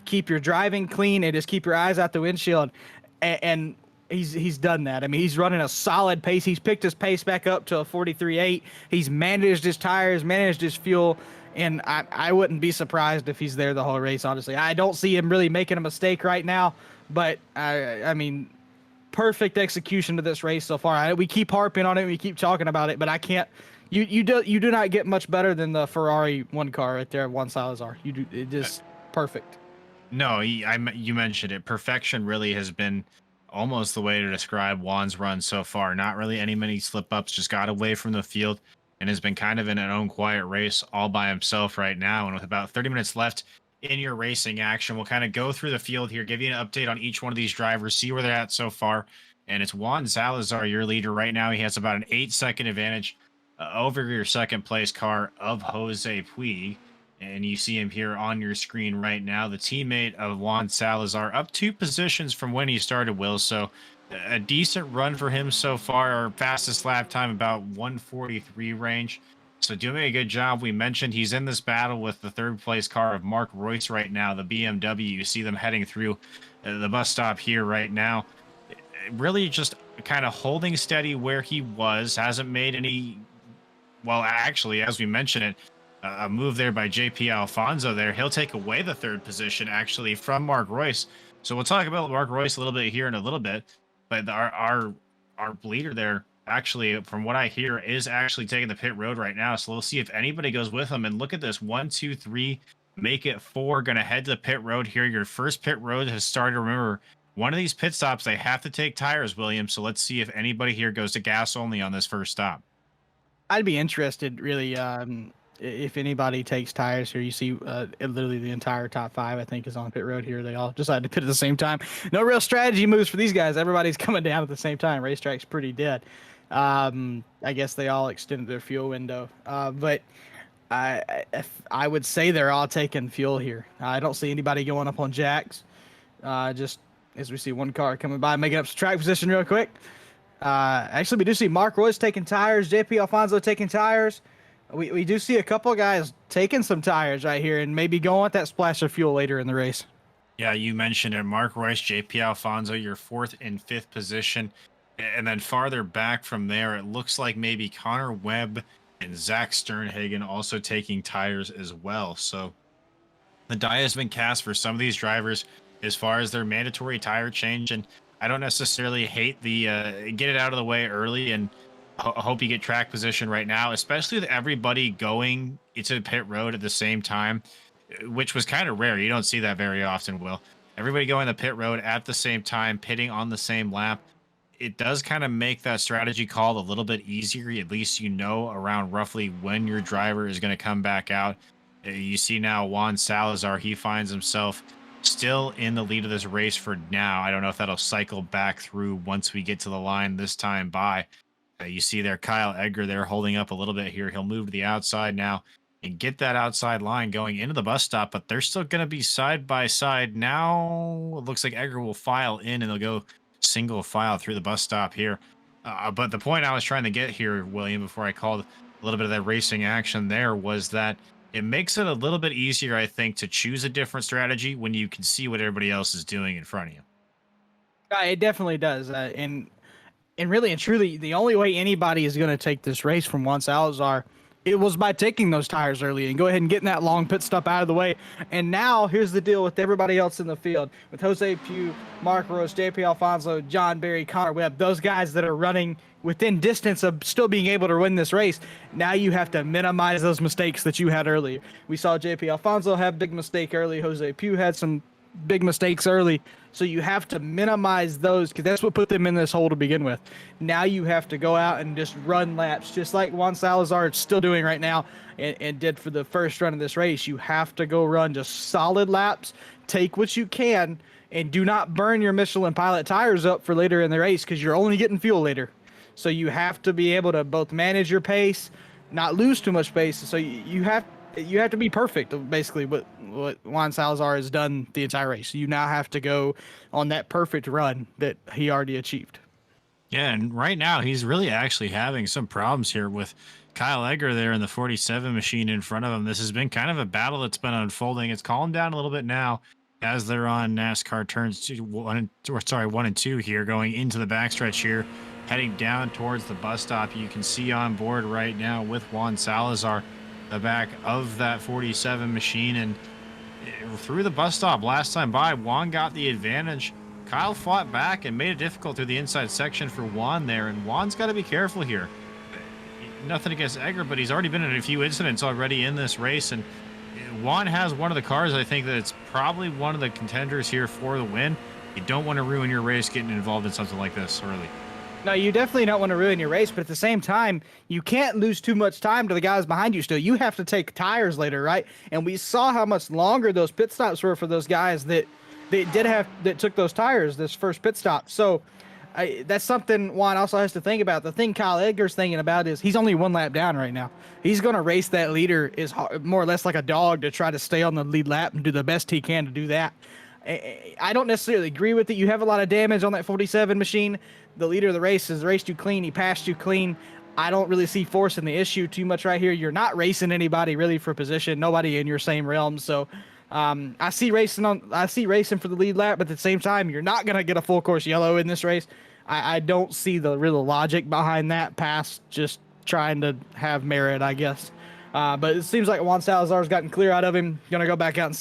keep your driving clean, and just keep your eyes out the windshield. And he's done that. I mean, he's running a solid pace. He's picked his pace back up to a 43.8. He's managed his tires, managed his fuel, and I wouldn't be surprised if he's there the whole race, honestly. I don't see him really making a mistake right now, but I mean, perfect execution of this race so far. We keep harping on it, we keep talking about it, but I can't. You do not get much better than the Ferrari one car right there, Juan Salazar. You do it just perfect. No, you mentioned it. Perfection really has been almost the way to describe Juan's run so far. Not really many slip ups, just got away from the field and has been kind of in an own quiet race all by himself right now. And with about 30 minutes left in your racing action, we'll kind of go through the field here, give you an update on each one of these drivers, see where they're at so far. And it's Juan Salazar, your leader right now. He has about an 8-second advantage over your second place car of Jose Puig. And you see him here on your screen right now, the teammate of Juan Salazar, up 2 positions from when he started, Will. So a decent run for him so far. Our fastest lap time about 1:43 range. So doing a good job. We mentioned he's in this battle with the third place car of Mark Royce right now, the BMW. You see them heading through the bus stop here right now. Really just kind of holding steady where he was. Hasn't made any, well, actually, as we mentioned it, a move there by JP Alfonso there. He'll take away the third position actually from Mark Royce. So we'll talk about Mark Royce a little bit here in a little bit. But our leader there, actually, from what I hear, is actually taking the pit road right now. So we'll see if anybody goes with him. And look at this, 1, 2, 3, make it 4. Going to head to the pit road here. Your first pit road has started. Remember, one of these pit stops, they have to take tires, William. So let's see if anybody here goes to gas only on this first stop. I'd be interested, really, if anybody takes tires here. You see literally the entire top 5, I think, is on pit road here. They all decided to pit at the same time. No real strategy moves for these guys. Everybody's coming down at the same time. Racetrack's pretty dead. I guess they all extended their fuel window. But I would say they're all taking fuel here. I don't see anybody going up on jacks. Just as we see one car coming by, making up some track position real quick. Actually, we do see Mark Royce taking tires, JP Alfonso taking tires. We do see a couple of guys taking some tires right here and maybe going with that splash of fuel later in the race. Yeah, you mentioned it. Mark Royce, JP Alfonso, your 4th and 5th position. And then farther back from there, it looks like maybe Connor Webb and Zach Sternhagen also taking tires as well. So the die has been cast for some of these drivers as far as their mandatory tire change. And I don't necessarily hate the get it out of the way early and hope you get track position right now, especially with everybody going into pit road at the same time, which was kind of rare. You don't see that very often, Will. Everybody going the pit road at the same time, pitting on the same lap. It does kind of make that strategy call a little bit easier. At least you know around roughly when your driver is going to come back out. You see now Juan Salazar, he finds himself still in the lead of this race for now. I don't know if that'll cycle back through once we get to the line this time by. You see there Kyle Edgar there holding up a little bit here. He'll move to the outside now and get that outside line going into the bus stop, but they're still going to be side by side. Now it looks like Edgar will file in and they'll go single file through the bus stop here. But the point I was trying to get here, William, before I called a little bit of that racing action there, was that it makes it a little bit easier, I think, to choose a different strategy when you can see what everybody else is doing in front of you. It definitely does, and really and truly, the only way anybody is going to take this race from Juan Salazar, it was by taking those tires early and go ahead and getting that long pit stop out of the way. And now here's the deal with everybody else in the field, with Jose Pugh, Mark Rose, JP Alfonso, John Berry, Connor Webb, those guys that are running within distance of still being able to win this race. Now you have to minimize those mistakes that you had earlier. We saw JP Alfonso have big mistake early. Jose Pugh had some big mistakes early. So you have to minimize those because that's what put them in this hole to begin with. Now you have to go out and just run laps, just like Juan Salazar is still doing right now and did for the first run of this race. You have to go run just solid laps, take what you can, and do not burn your Michelin Pilot tires up for later in the race because you're only getting fuel later. So you have to be able to both manage your pace, not lose too much pace. So you have to be perfect, basically, what Juan Salazar has done the entire race. You now have to go on that perfect run that he already achieved. Yeah, and right now he's really actually having some problems here with Kyle Edgar there in the 47 machine in front of him. This has been kind of a battle that's been unfolding. It's calmed down a little bit now as they're on NASCAR turns 1 and 2 here, going into the backstretch here, heading down towards the bus stop. You can see on board right now with Juan Salazar the back of that 47 machine, and through the bus stop last time by, Juan got the advantage. Kyle fought back and made it difficult through the inside section for Juan there, and Juan's got to be careful here. Nothing against Edgar, but he's already been in a few incidents already in this race, and Juan has one of the cars. I think that it's probably one of the contenders here for the win. You don't want to ruin your race getting involved in something like this early. No, you definitely don't want to ruin your race, but at the same time, you can't lose too much time to the guys behind you still. You have to take tires later, right? And we saw how much longer those pit stops were for those guys that took those tires this first pit stop. So that's something Juan also has to think about. The thing Kyle Edgar's thinking about is he's only one lap down right now. He's going to race that leader is more or less like a dog to try to stay on the lead lap and do the best he can to do that. I don't necessarily agree with it. You have a lot of damage on that 47 machine. The leader of the race has raced you clean. He passed you clean. I don't really see forcing the issue too much right here. You're not racing anybody really for position. Nobody in your same realm. So I see racing for the lead lap, but at the same time, you're not going to get a full course yellow in this race. I don't see the real logic behind that past just trying to have merit, I guess. But it seems like Juan Salazar's gotten clear out of him. Going to go back out and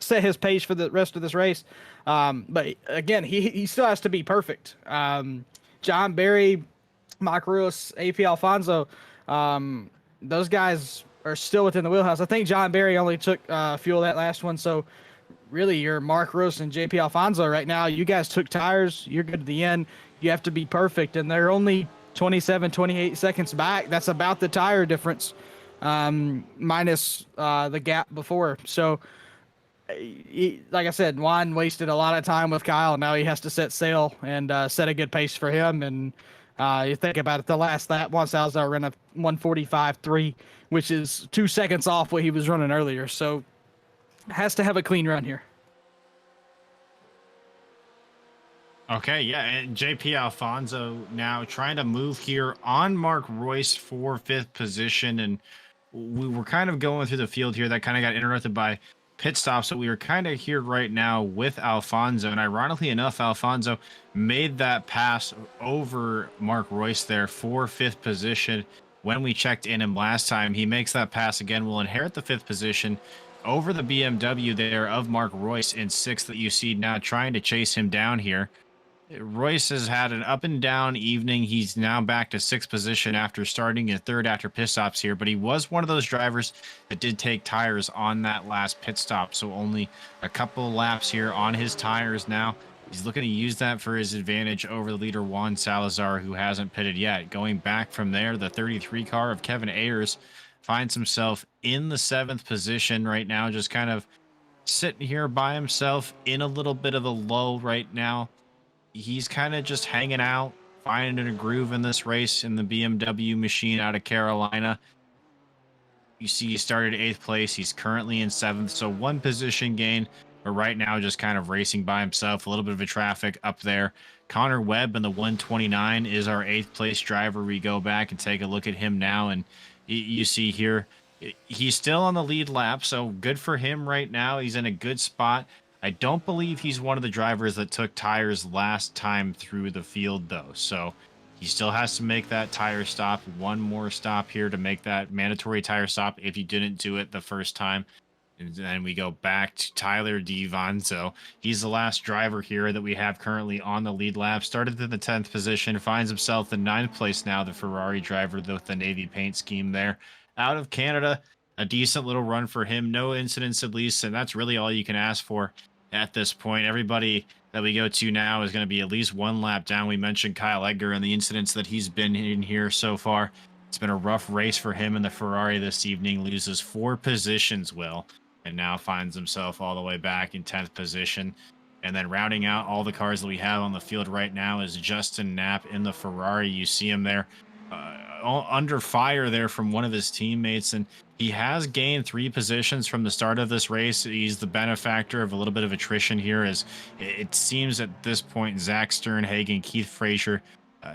set his pace for the rest of this race. But again, he still has to be perfect. John Berry, Mark Ruiz, AP Alfonso, those guys are still within the wheelhouse. I think John Berry only took fuel that last one. So really, you're Mark Ruiz and JP Alfonso right now. You guys took tires. You're good to the end. You have to be perfect. And they're only 27, 28 seconds back. That's about the tire difference. Minus the gap before. So, like I said, Juan wasted a lot of time with Kyle. Now he has to set sail and set a good pace for him. And you think about it, the last lap, Juan Salazar ran a 1:45.3, which is 2 seconds off what he was running earlier. So, has to have a clean run here. Okay, yeah, and JP Alfonso now trying to move here on Mark Royce for 5th position, and we were kind of going through the field here that kind of got interrupted by pit stops, so we were kind of here right now with Alfonso, and ironically enough, Alfonso made that pass over Mark Royce there for 5th position. When we checked in him last time, he makes that pass again, will inherit the 5th position over the BMW there of Mark Royce in sixth that you see now trying to chase him down here. Royce has had an up and down evening. He's now back to sixth position after starting in third after pit stops here, but he was one of those drivers that did take tires on that last pit stop. So only a couple laps here on his tires now. He's looking to use that for his advantage over the leader Juan Salazar, who hasn't pitted yet. Going back from there, the 33 car of Kevin Ayers finds himself in the seventh position right now, just kind of sitting here by himself in a little bit of a lull right now. He's kind of just hanging out, finding a groove in this race in the BMW machine out of Carolina. You see he started eighth place. He's currently in seventh, so one position gain, but right now just kind of racing by himself. A little bit of a traffic up there. Connor Webb in the 129 is our eighth place driver. We go back and take a look at him now, and you see here he's still on the lead lap, so good for him right now. He's in a good spot. I don't believe he's one of the drivers that took tires last time through the field, though. So he still has to make that tire stop. One more stop here to make that mandatory tire stop if you didn't do it the first time. And then we go back to Tyler Devon. So he's the last driver here that we have currently on the lead lap. Started in the 10th position, finds himself in ninth place now, the Ferrari driver with the navy paint scheme there. Out of Canada, a decent little run for him. No incidents at least, and that's really all you can ask for at this point. Everybody that we go to now is going to be at least one lap down. We mentioned Kyle Edgar and the incidents that he's been in here so far. It's been a rough race for him in the Ferrari this evening. Loses 4 positions, Will, and now finds himself all the way back in 10th position. And then rounding out all the cars that we have on the field right now is Justin Knapp in the Ferrari. You see him there under fire there from one of his teammates, and he has gained 3 positions from the start of this race. He's the benefactor of a little bit of attrition here, as it seems at this point Zach Sternhagen, Keith Frazier,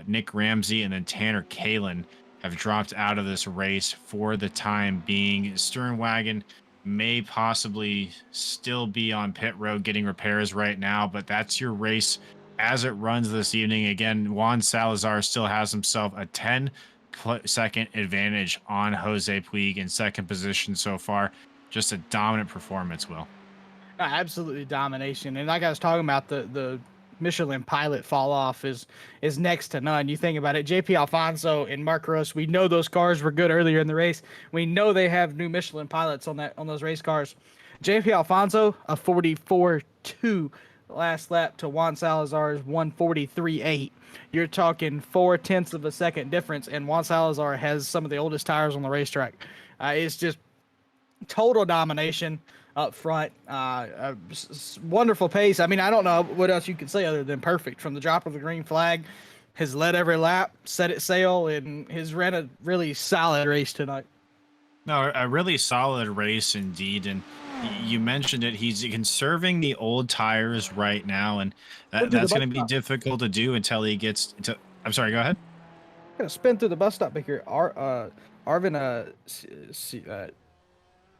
Nick Ramsey, and then Tanner Kalin have dropped out of this race for the time being. Sternwagen may possibly still be on pit road getting repairs right now, but that's your race as it runs this evening. Again, Juan Salazar still has himself a 10-second advantage on Jose Puig in second position so far. Just a dominant performance, Will. Absolutely domination. And like I was talking about, the Michelin pilot fall off is next to none. You think about it, JP Alfonso and Mark Ross, we know those cars were good earlier in the race. We know they have new Michelin pilots on those race cars. JP Alfonso, a 44.2 last lap to Juan Salazar's 143.8. You're talking 0.4 of a second difference, and Juan Salazar has some of the oldest tires on the racetrack. It's just total domination up front. Wonderful pace. I mean, I don't know what else you can say other than perfect. From the drop of the green flag, has led every lap, set it sail, and has ran a really solid race tonight. No, a really solid race indeed. And you mentioned it. He's conserving the old tires right now, and that's going to be difficult to do until he gets to. I'm sorry. Go ahead. I'm gonna spin through the bus stop back here. Arvin,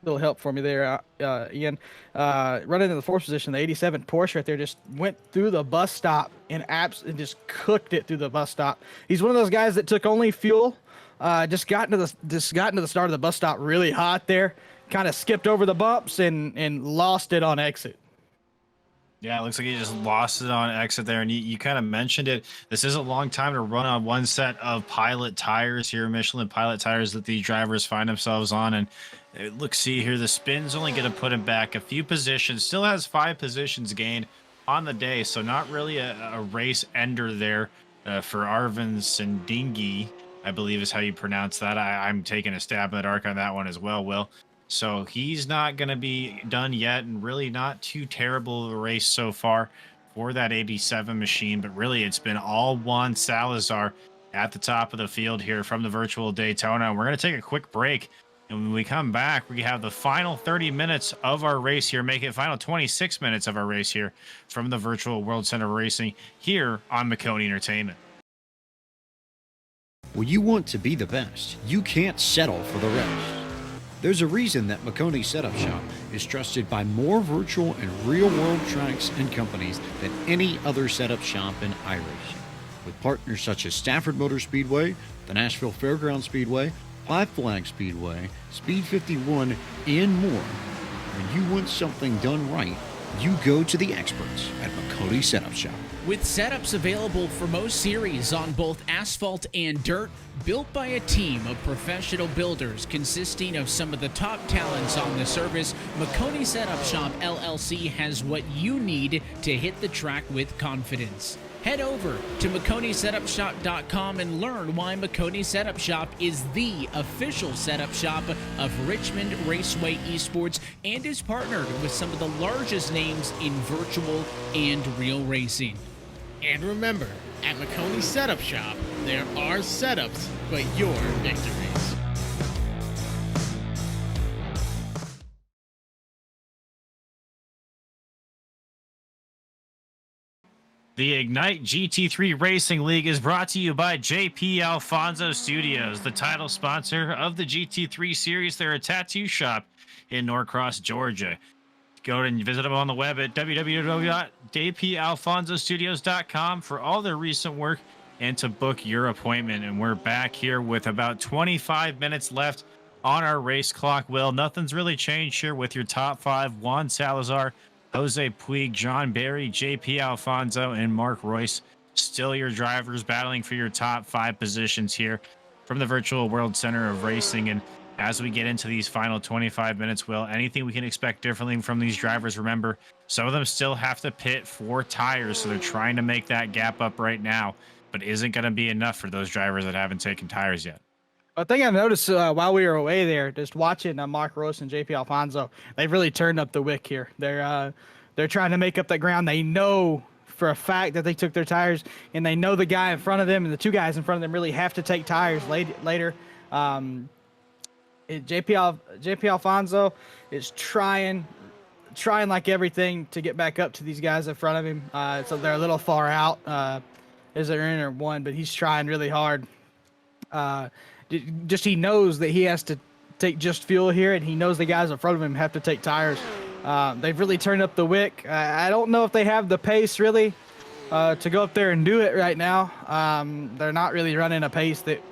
little help for me there, Ian. Running in the fourth position, the 87 Porsche right there just went through the bus stop and just cooked it through the bus stop. He's one of those guys that took only fuel. Just got into the start of the bus stop really hot there. Kind of skipped over the bumps and lost it on exit. Yeah, it looks like he just lost it on exit there. And you kind of mentioned it. This is a long time to run on one set of pilot tires here, Michelin pilot tires that these drivers find themselves on. And look, see here, the spin's only going to put him back a few positions. Still has 5 positions gained on the day. So not really a race ender there for Arvin Sendingi, I believe is how you pronounce that. I'm taking a stab in the dark on that one as well, Will. So he's not going to be done yet, and really not too terrible of a race so far for that 87 machine. But really, it's been all Juan Salazar at the top of the field here from the virtual Daytona. We're going to take a quick break, and when we come back, we have the final 30 minutes of our race here, make it final 26 minutes of our race here from the virtual World Center of Racing here on Maconi Entertainment. When you want to be the best, you can't settle for the rest. There's a reason that Maconi Setup Shop is trusted by more virtual and real-world tracks and companies than any other setup shop in iRacing. With partners such as Stafford Motor Speedway, the Nashville Fairgrounds Speedway, Five Flags Speedway, Speed 51, and more. When you want something done right, you go to the experts at Maconi Setup Shop. With setups available for most series on both asphalt and dirt, built by a team of professional builders consisting of some of the top talents on the service, Maconi Setup Shop LLC has what you need to hit the track with confidence. Head over to MaconiSetupShop.com and learn why Maconi Setup Shop is the official setup shop of Richmond Raceway Esports and is partnered with some of the largest names in virtual and real racing. And remember, at Maconi Setup Shop, there are setups, but your victories. The Ignite GT3 Racing League is brought to you by JP Alfonso Studios, the title sponsor of the GT3 series. They're a tattoo shop in Norcross, Georgia. Go and visit them on the web at www.jpalfonsostudios.com for all their recent work and to book your appointment. And we're back here with about 25 minutes left on our race clock. Will, nothing's really changed here with your top five: Juan Salazar, Jose Puig, John Barry, JP Alfonso, and Mark Royce. Still your drivers battling for your top five positions here from the Virtual World Center of Racing. And as we get into these final 25 minutes, Will, anything we can expect differently from these drivers? Remember, some of them still have to pit 4 tires, so they're trying to make that gap up right now, but isn't going to be enough for those drivers that haven't taken tires yet. I think I noticed while we were away there, just watching Mark Royce and JP Alfonso, they've really turned up the wick here. They're trying to make up that ground. They know for a fact that they took their tires, and they know the guy in front of them and the 2 guys in front of them really have to take tires later. JP Alfonso is trying like everything to get back up to these guys in front of him. So they're a little far out as they're in one, but he's trying really hard. Just he knows that he has to take just fuel here, and he knows the guys in front of him have to take tires. They've really turned up the wick. I don't know if they have the pace really to go up there and do it right now. They're not really running a pace that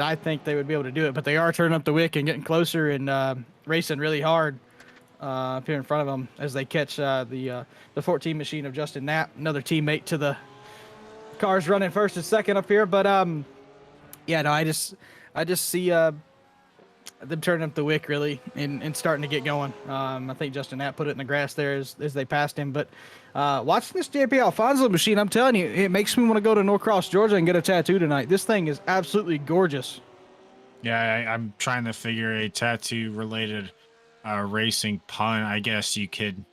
I think they would be able to do it, but they are turning up the wick and getting closer and racing really hard up here in front of them as they catch the 14 machine of Justin Knapp, another teammate to the cars running first and second up here. But yeah, no, I just see them turning up the wick really and starting to get going. I think Justin Knapp put it in the grass there as they passed him. But watching this JP Alfonso machine, I'm telling you, it makes me want to go to Norcross, Georgia and get a tattoo tonight. This thing is absolutely gorgeous. Yeah, I'm trying to figure a tattoo-related racing pun. I guess you could...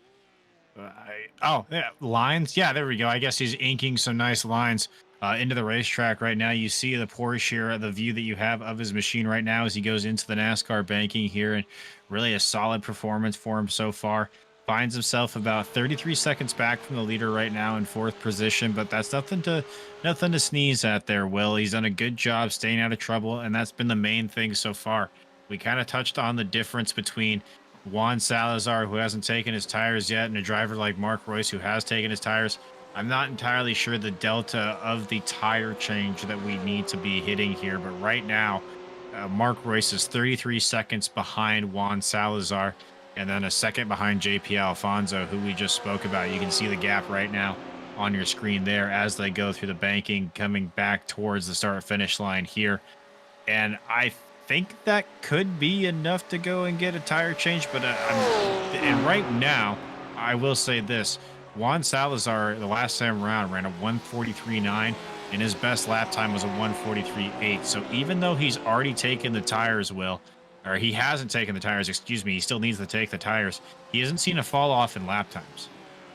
lines? Yeah, there we go. I guess he's inking some nice lines into the racetrack right now. You see the Porsche, the view that you have of his machine right now as he goes into the NASCAR banking here, and really a solid performance for him so far. Finds himself about 33 seconds back from the leader right now in 4th position, but that's nothing to sneeze at there, Will. He's done a good job staying out of trouble, and that's been the main thing so far. We kind of touched on the difference between Juan Salazar, who hasn't taken his tires yet, and a driver like Mark Royce, who has taken his tires. I'm not entirely sure the delta of the tire change that we need to be hitting here, but right now, Mark Royce is 33 seconds behind Juan Salazar, and then a second behind JP Alfonso, who we just spoke about. You can see the gap right now on your screen there as they go through the banking, coming back towards the start-finish line here. And I think that could be enough to go and get a tire change, but and right now, I will say this. Juan Salazar, the last time around, ran a 1:43.9, and his best lap time was a 1:43.8. So even though he's already taken the tires, or he hasn't taken the tires, excuse me, he still needs to take the tires. He hasn't seen a fall off in lap times.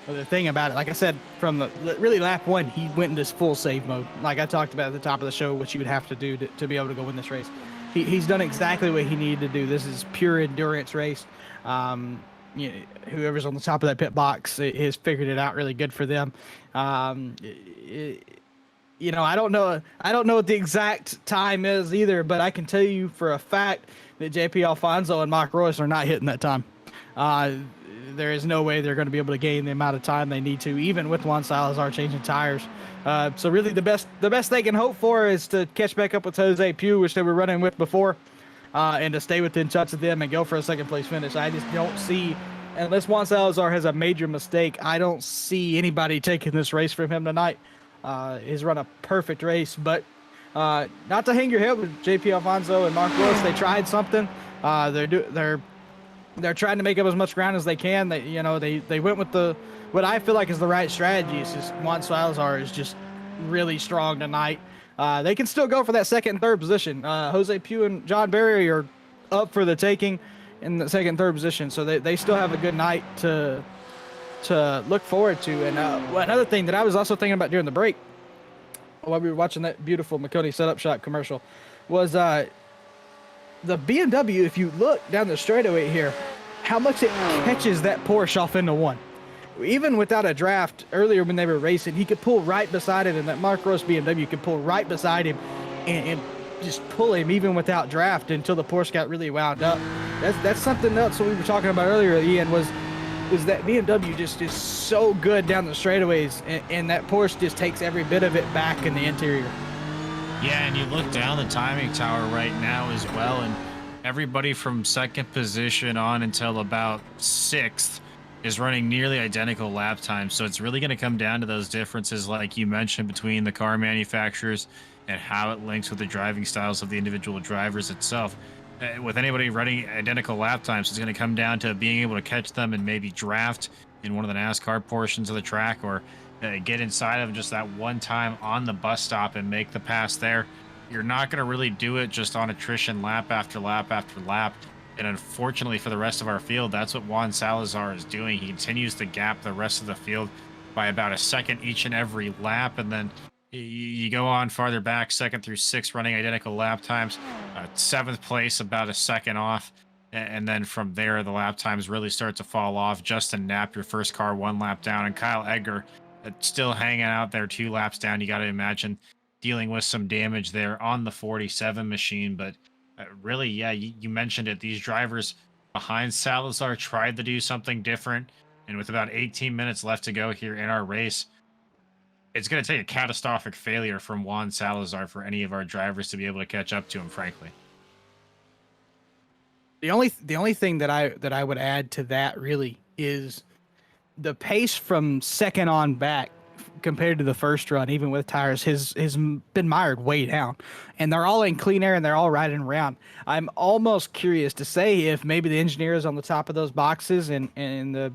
Well, the thing about it, like I said, from the really lap 1, he went into full save mode. Like I talked about at the top of the show, what you would have to do to be able to go win this race. He's done exactly what he needed to do. This is pure endurance race. Whoever's on the top of that pit box has figured it out really good for them. I don't know what the exact time is either, but I can tell you for a fact that JP Alfonso and Mark Royce are not hitting that time. There is no way they're going to be able to gain the amount of time they need to, even with Juan Salazar changing tires. So really the best they can hope for is to catch back up with Jose Puig, which they were running with before. and to stay within touch of them and go for a second place finish. I just don't see, unless Juan Salazar has a major mistake, I don't see anybody taking this race from him tonight. He's run a perfect race, but not to hang your head with JP Alfonso and Mark Willis. They tried something. They're trying to make up as much ground as they can. They went with what I feel like is the right strategy. It's just Juan Salazar is just really strong tonight. They can still go for that second and third position. Jose Pugh and John Barry are up for the taking in the second and third position, so they still have a good night to look forward to. And another thing that I was also thinking about during the break, while we were watching that beautiful Maconi setup shot commercial, was the BMW. If you look down the straightaway here, how much it catches that Porsche off into one. Even without a draft earlier when they were racing, he could pull right beside it, and that Mark Rose BMW could pull right beside him and just pull him even without draft until the Porsche got really wound up. That's something else that we were talking about earlier, Ian, was that BMW just is so good down the straightaways, and that Porsche just takes every bit of it back in the interior. Yeah, and you look down the timing tower right now as well, and everybody from second position on until about sixth is running nearly identical lap times. So it's really going to come down to those differences, like you mentioned, between the car manufacturers and how it links with the driving styles of the individual drivers itself. With anybody running identical lap times, it's going to come down to being able to catch them and maybe draft in one of the NASCAR portions of the track, or get inside of just that one time on the bus stop and make the pass there. You're not going to really do it just on attrition lap after lap after lap. And unfortunately for the rest of our field, that's what Juan Salazar is doing. He continues to gap the rest of the field by about a second each and every lap. And then you go on farther back, second through sixth, running identical lap times. Seventh place, about a second off. And then from there, the lap times really start to fall off. Justin Knapp, your first car, 1 lap down. And Kyle Edgar, still hanging out there 2 laps down. You got to imagine dealing with some damage there on the 47 machine. But really, yeah, you mentioned it. These drivers behind Salazar tried to do something different. And with about 18 minutes left to go here in our race, it's going to take a catastrophic failure from Juan Salazar for any of our drivers to be able to catch up to him, frankly. The only thing that I would add to that really is the pace from second on back compared to the first run, even with tires, has been mired way down, and they're all in clean air and they're all riding around. I'm almost curious to say if maybe the engineer is on the top of those boxes and the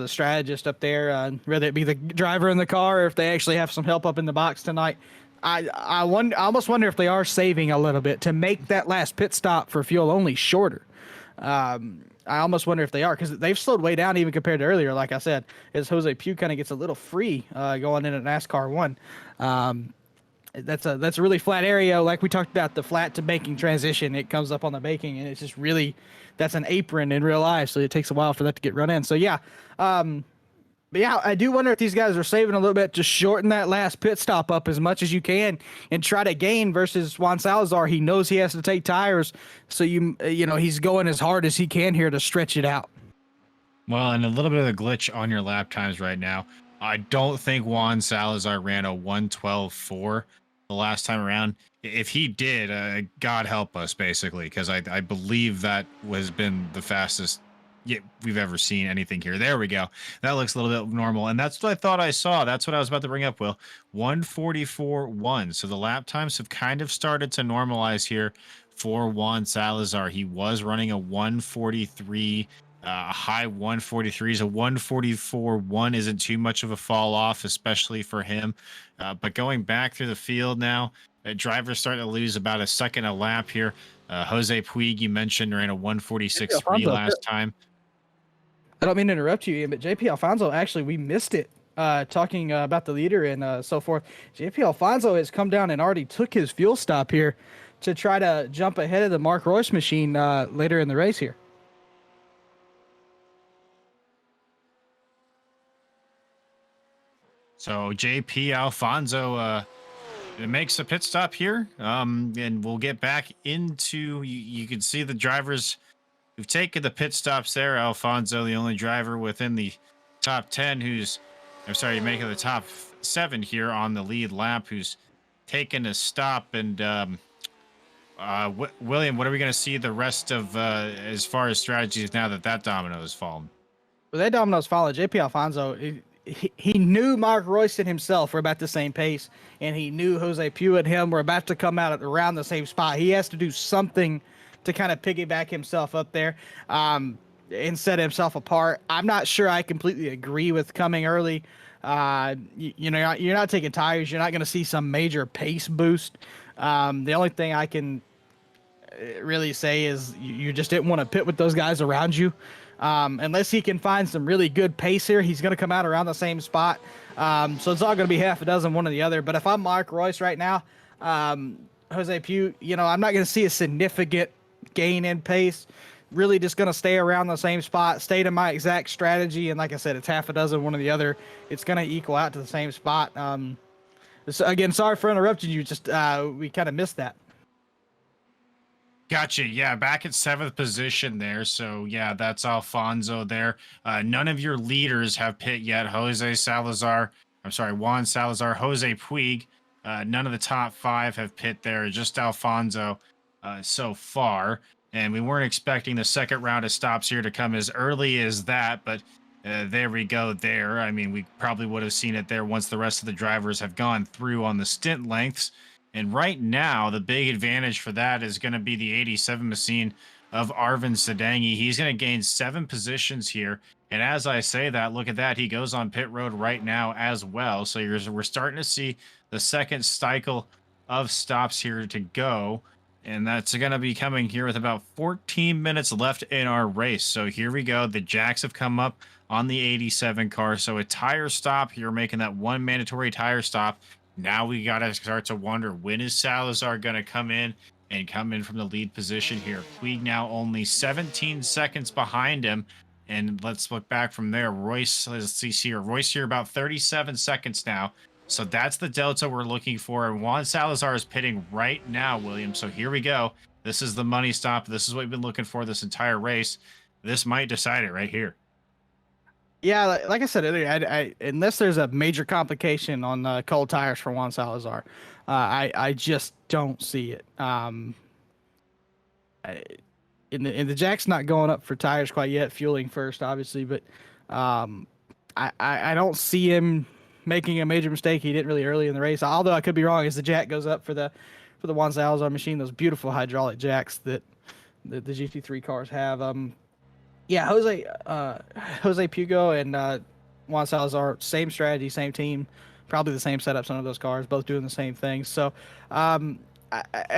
strategist up there, whether it be the driver in the car or if they actually have some help up in the box tonight. I almost wonder if they are saving a little bit to make that last pit stop for fuel only shorter. I almost wonder if they are, because they've slowed way down even compared to earlier. Like I said, as Jose Pugh kind of gets a little free going in at NASCAR 1. That's a really flat area. Like we talked about, the flat to banking transition, it comes up on the banking, and it's just really, that's an apron in real life, so it takes a while for that to get run in. So yeah, but yeah, I do wonder if these guys are saving a little bit to shorten that last pit stop up as much as you can and try to gain, versus Juan Salazar. He knows he has to take tires, so he's going as hard as he can here to stretch it out. Well, and a little bit of a glitch on your lap times right now. I don't think Juan Salazar ran a 1:12.4 the last time around. If he did, God help us, basically, because I believe that has been the fastest we've ever seen anything here. There we go. That looks a little bit normal, and that's what I thought I saw. That's what I was about to bring up, Will. 1:44.1. So the lap times have kind of started to normalize here for Juan Salazar. He was running a 1:43, high 1:43s. A 1:44.1 isn't too much of a fall off, especially for him. But going back through the field now, drivers starting to lose about a second a lap here. Jose Puig, you mentioned, ran a 1:46.3 last time. I don't mean to interrupt you, Ian, but JP Alfonso, actually, we missed it talking about the leader and so forth. JP Alfonso has come down and already took his fuel stop here to try to jump ahead of the Mark Royce machine later in the race here. So JP Alfonso makes a pit stop here, and we'll get back into, you can see the drivers who've taken the pit stops there. Alfonso, the only driver within the top 10 making the top 7 here on the lead lap, who's taken a stop. And William, what are we going to see the rest of as far as strategies now that that domino has fallen? Well, that domino's falling. JP Alfonso, he knew Mark Royston himself were about the same pace, and he knew Jose Pugh and him were about to come out at around the same spot. He has to do something to kind of piggyback himself up there and set himself apart. I'm not sure I completely agree with coming early. You know, you're not taking tires. You're not going to see some major pace boost. The only thing I can really say is you just didn't want to pit with those guys around you. Unless he can find some really good pace here, he's going to come out around the same spot. So it's all going to be half a dozen, one or the other. But if I'm Mark Royce right now, Jose Pugh, you know, I'm not going to see a significant gain in pace. Really just going to stay around the same spot, stay to my exact strategy. And like I said, it's half a dozen, one or the other. It's going to equal out to the same spot. So again, sorry for interrupting you. Just we kind of missed that. Gotcha. Yeah, back at 7th position there. So yeah, that's Alfonso there. None of your leaders have pit yet. Juan Salazar, Jose Puig. None of the top 5 have pit there. Just Alfonso so far. And we weren't expecting the second round of stops here to come as early as that, but there we go there. I mean, we probably would have seen it there once the rest of the drivers have gone through on the stint lengths. And right now, the big advantage for that is going to be the 87 machine of Arvin Sadangi. He's going to gain 7 positions here. And as I say that, look at that. He goes on pit road right now as well. So we're starting to see the second cycle of stops here to go. And that's going to be coming here with about 14 minutes left in our race. So here we go. The jacks have come up on the 87 car. So a tire stop here, making that one mandatory tire stop. Now we got to start to wonder, when is Salazar going to come in from the lead position here? Puig now only 17 seconds behind him. And let's look back from there. Royce, let's see here. Royce here about 37 seconds now. So that's the delta we're looking for. And Juan Salazar is pitting right now, William. So here we go. This is the money stop. This is what we've been looking for this entire race. This might decide it right here. Yeah, like I said earlier, unless there's a major complication on cold tires for Juan Salazar, I just don't see it. And the jack's not going up for tires quite yet, fueling first, obviously, but I don't see him making a major mistake. He did really early in the race, although I could be wrong, as the jack goes up for the Juan Salazar machine, those beautiful hydraulic jacks that the GT3 cars have. Yeah, Jose Pugo and Juan Salazar, same strategy, same team, probably the same setups on those cars, both doing the same things. So I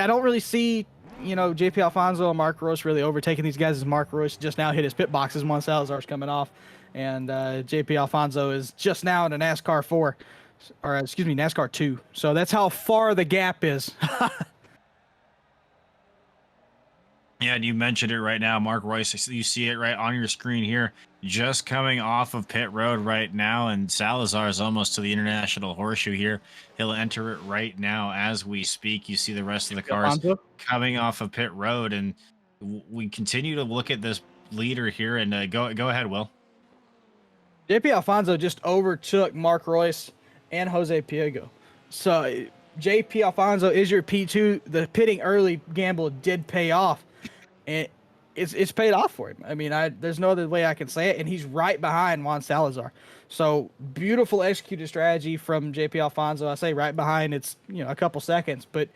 don't really see, you know, JP Alfonso and Mark Royce really overtaking these guys, as Mark Royce just now hit his pit box as Juan Salazar's coming off. And JP Alfonso is just now in a NASCAR 4, or excuse me, NASCAR 2. So that's how far the gap is. Yeah, and you mentioned it right now, Mark Royce. You see it right on your screen here, just coming off of pit road right now, and Salazar is almost to the International Horseshoe here. He'll enter it right now as we speak. You see the rest of the cars coming off of pit road, and we continue to look at this leader here. And go ahead, Will. JP Alfonso just overtook Mark Royce and Jose Piego. So JP Alfonso is your P2. The pitting early gamble did pay off. And it's paid off for him. I mean, there's no other way I can say it. And he's right behind Juan Salazar. So beautiful executed strategy from JP Alfonso. I say right behind, it's, you know, a couple seconds, but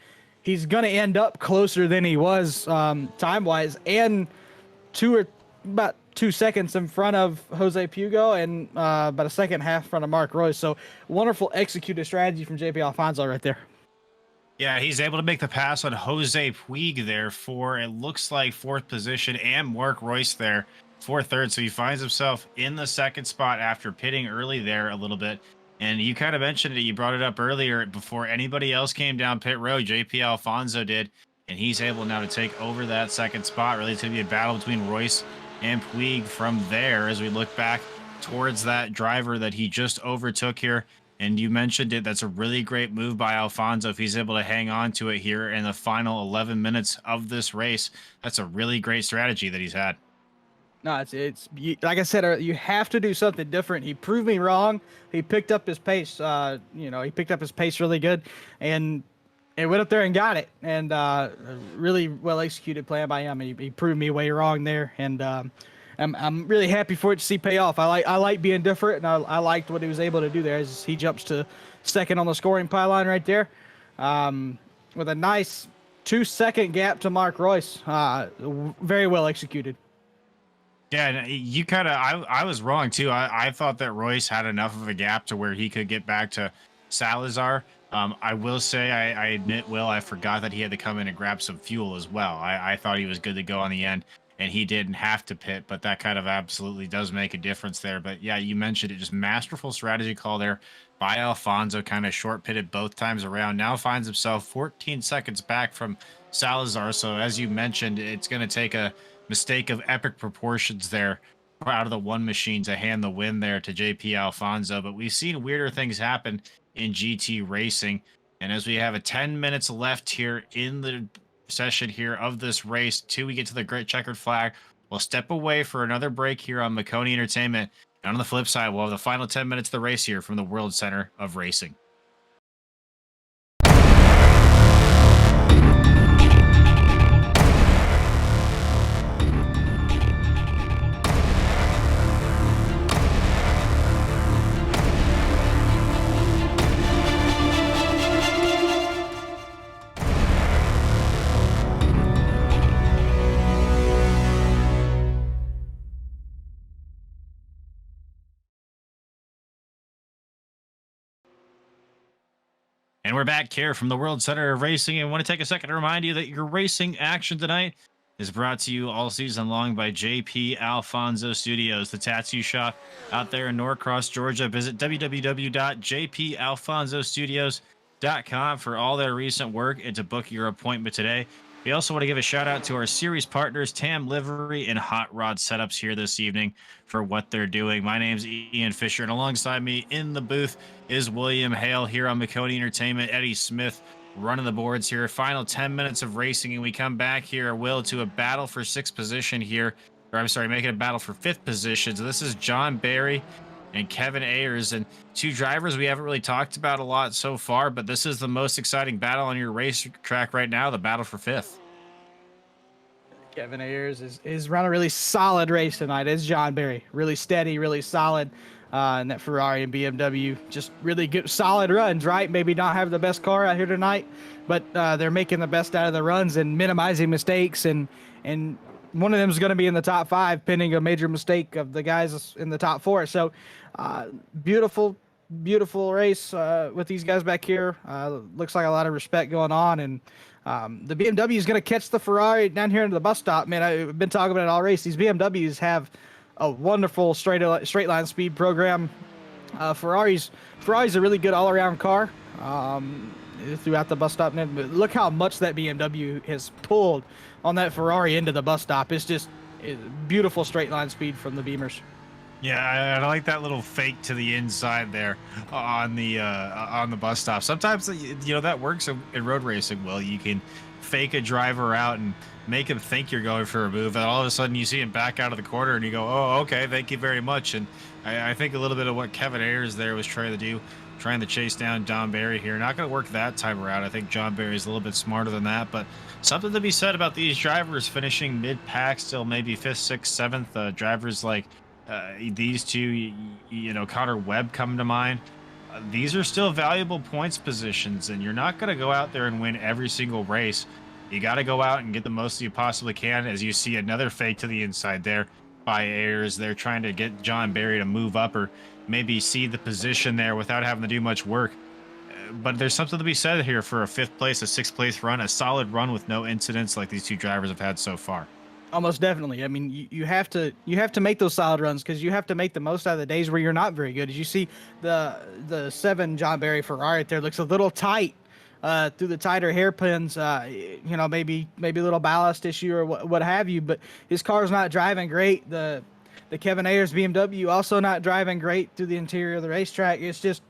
he's going to end up closer than he was time-wise, and about 2 seconds in front of Jose Pugo, and about a second and a half in front of Mark Royce. So wonderful executed strategy from JP Alfonso right there. Yeah, he's able to make the pass on Jose Puig there for, it looks like, 4th position, and Mark Royce there for 3rd. So he finds himself in the 2nd spot after pitting early there a little bit. And you kind of mentioned it. You brought it up earlier before anybody else came down pit road. JP Alfonso did, and he's able now to take over that 2nd spot. Really, it's going to be a battle between Royce and Puig from there as we look back towards that driver that he just overtook here. And you mentioned it. That's a really great move by Alfonso. If he's able to hang on to it here in the final 11 minutes of this race, that's a really great strategy that he's had. No, it's like I said, you have to do something different. He proved me wrong. He picked up his pace. He picked up his pace really good, and and went up there and got it. And a really well executed plan by him. He proved me way wrong there, and I'm really happy for it to see pay off. I like being different, and I liked what he was able to do there. As he jumps to second on the scoring pylon right there, with a nice 2-second gap to Mark Royce. Very well executed. Yeah, and you kind of, I was wrong too. I thought that Royce had enough of a gap to where he could get back to Salazar. I will say, I admit, Will, I forgot that he had to come in and grab some fuel as well. I thought he was good to go on the end, and he didn't have to pit, but that kind of absolutely does make a difference there. But yeah, you mentioned it, just masterful strategy call there by Alfonso, kind of short pitted both times around. Now finds himself 14 seconds back from Salazar. So as you mentioned, it's going to take a mistake of epic proportions there out of the one machine to hand the win there to JP Alfonso. But we've seen weirder things happen in GT racing. And as we have 10 minutes left here in the session here of this race, till we get to the great checkered flag, we'll step away for another break here on Maconi Entertainment. And on the flip side, we'll have the final 10 minutes of the race here from the World Center of Racing. And we're back here from the World Center of Racing. And I want to take a second to remind you that your racing action tonight is brought to you all season long by JP Alfonso Studios, the tattoo shop out there in Norcross, Georgia. Visit www.jpalfonsostudios.com for all their recent work and to book your appointment today. We also want to give a shout out to our series partners, Tam Livery and Hot Rod Setups, here this evening for what they're doing. My name's Ian Fisher, and alongside me in the booth is William Hale here on Maconi Entertainment. Eddie Smith running the boards here. Final 10 minutes of racing, and we come back here, Will, to a battle for sixth position here. Or I'm sorry, making a battle for fifth position. So this is John Barry and Kevin Ayers, and two drivers we haven't really talked about a lot so far, but this is the most exciting battle on your racetrack right now, the battle for fifth. Kevin Ayers is run a really solid race tonight. It's John Barry, really steady, really solid. And that Ferrari and BMW, just really good, solid runs, right? Maybe not have the best car out here tonight, but they're making the best out of the runs and minimizing mistakes. And one of them is going to be in the top 5, pending a major mistake of the guys in the top 4. So beautiful race with these guys back here. Looks like a lot of respect going on. And the BMW is going to catch the Ferrari down here into the bus stop. Man, I've been talking about it all race. These BMWs have a wonderful straight line speed program. Ferrari's a really good all-around car throughout the bus stop. But look how much that BMW has pulled on that Ferrari into the bus stop. It's just beautiful straight line speed from the Beamers. Yeah, I like that little fake to the inside there on the bus stop. Sometimes, you know, that works in road racing. Well, you can fake a driver out and make him think you're going for a move, and all of a sudden you see him back out of the corner, and you go, "Oh, okay, thank you very much." And I think a little bit of what Kevin Ayers there was trying to do, trying to chase down John Barry here. Not going to work that time around. I think John Barry is a little bit smarter than that, but something to be said about these drivers finishing mid-pack, still maybe 5th, 6th, 7th. Drivers like these two, you know, Connor Webb come to mind. These are still valuable points positions, and you're not going to go out there and win every single race. You got to go out and get the most you possibly can. As you see another fake to the inside there by Ayers. They're trying to get John Barry to move up or maybe see the position there without having to do much work. But there's something to be said here for a 5th place, a 6th place run, a solid run with no incidents like these two drivers have had so far. Almost definitely. I mean, you have to make those solid runs, because you have to make the most out of the days where you're not very good. As you see, the 7 John Barry Ferrari right there looks a little tight through the tighter hairpins. You know, maybe a little ballast issue or what have you. But his car's not driving great. The Kevin Ayers BMW also not driving great through the interior of the racetrack. It's just,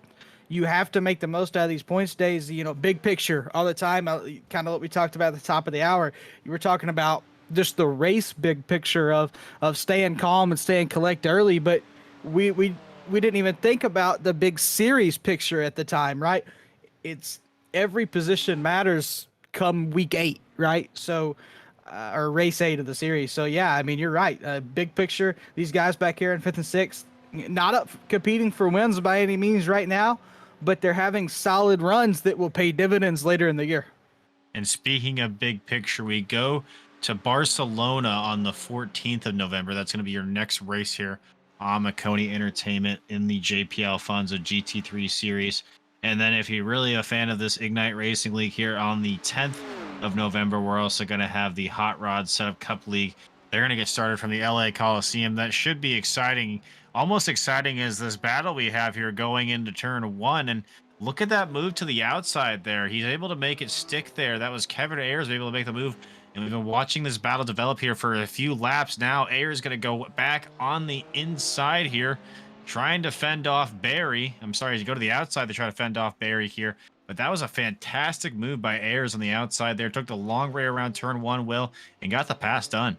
you have to make the most out of these points days. You know, big picture all the time. Kind of what we talked about at the top of the hour. You were talking about just the race big picture of staying calm and staying collect early, but we didn't even think about the big series picture at the time, right? It's every position matters come week 8, right? So, or race 8 of the series. So yeah, I mean, you're right. Big picture, these guys back here in 5th and 6th, not up competing for wins by any means right now, but they're having solid runs that will pay dividends later in the year. And speaking of big picture, we go to Barcelona on the 14th of November. That's going to be your next race here on Maconi Entertainment in the JP Alfonso GT3 series. And then if you're really a fan of this Ignite Racing League here on the 10th of November, we're also going to have the Hot Rod Setup Cup League. They're going to get started from the LA Coliseum. That should be exciting. Almost exciting as this battle we have here going into turn 1. And look at that move to the outside there. He's able to make it stick there. That was Kevin Ayers able to make the move. And we've been watching this battle develop here for a few laps now. Ayers going to go back on the inside here, trying to fend off Barry. I'm sorry, to go to the outside to try to fend off Barry here. But that was a fantastic move by Ayers on the outside there. Took the long way around turn 1, Will, and got the pass done.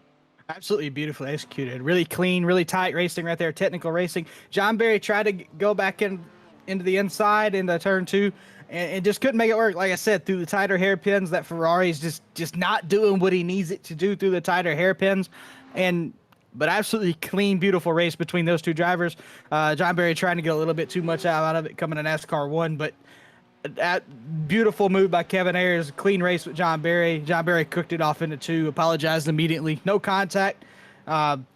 Absolutely beautifully executed. Really clean, really tight racing right there. Technical racing. John Barry tried to go back into the inside into turn 2 and just couldn't make it work. Like I said, through the tighter hairpins, that Ferrari's just not doing what he needs it to do through the tighter hairpins. But absolutely clean, beautiful race between those two drivers. John Barry trying to get a little bit too much out of it coming in NASCAR 1, but that beautiful move by Kevin Ayers. Clean race with John Barry. John Barry cooked it off into 2, apologized immediately. No contact.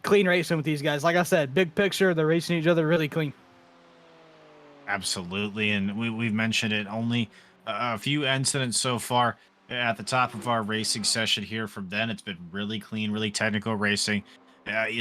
Clean racing with these guys. Like I said, big picture, they're racing each other really clean. Absolutely, and we've mentioned it. Only a few incidents so far at the top of our racing session here. From then, it's been really clean, really technical racing.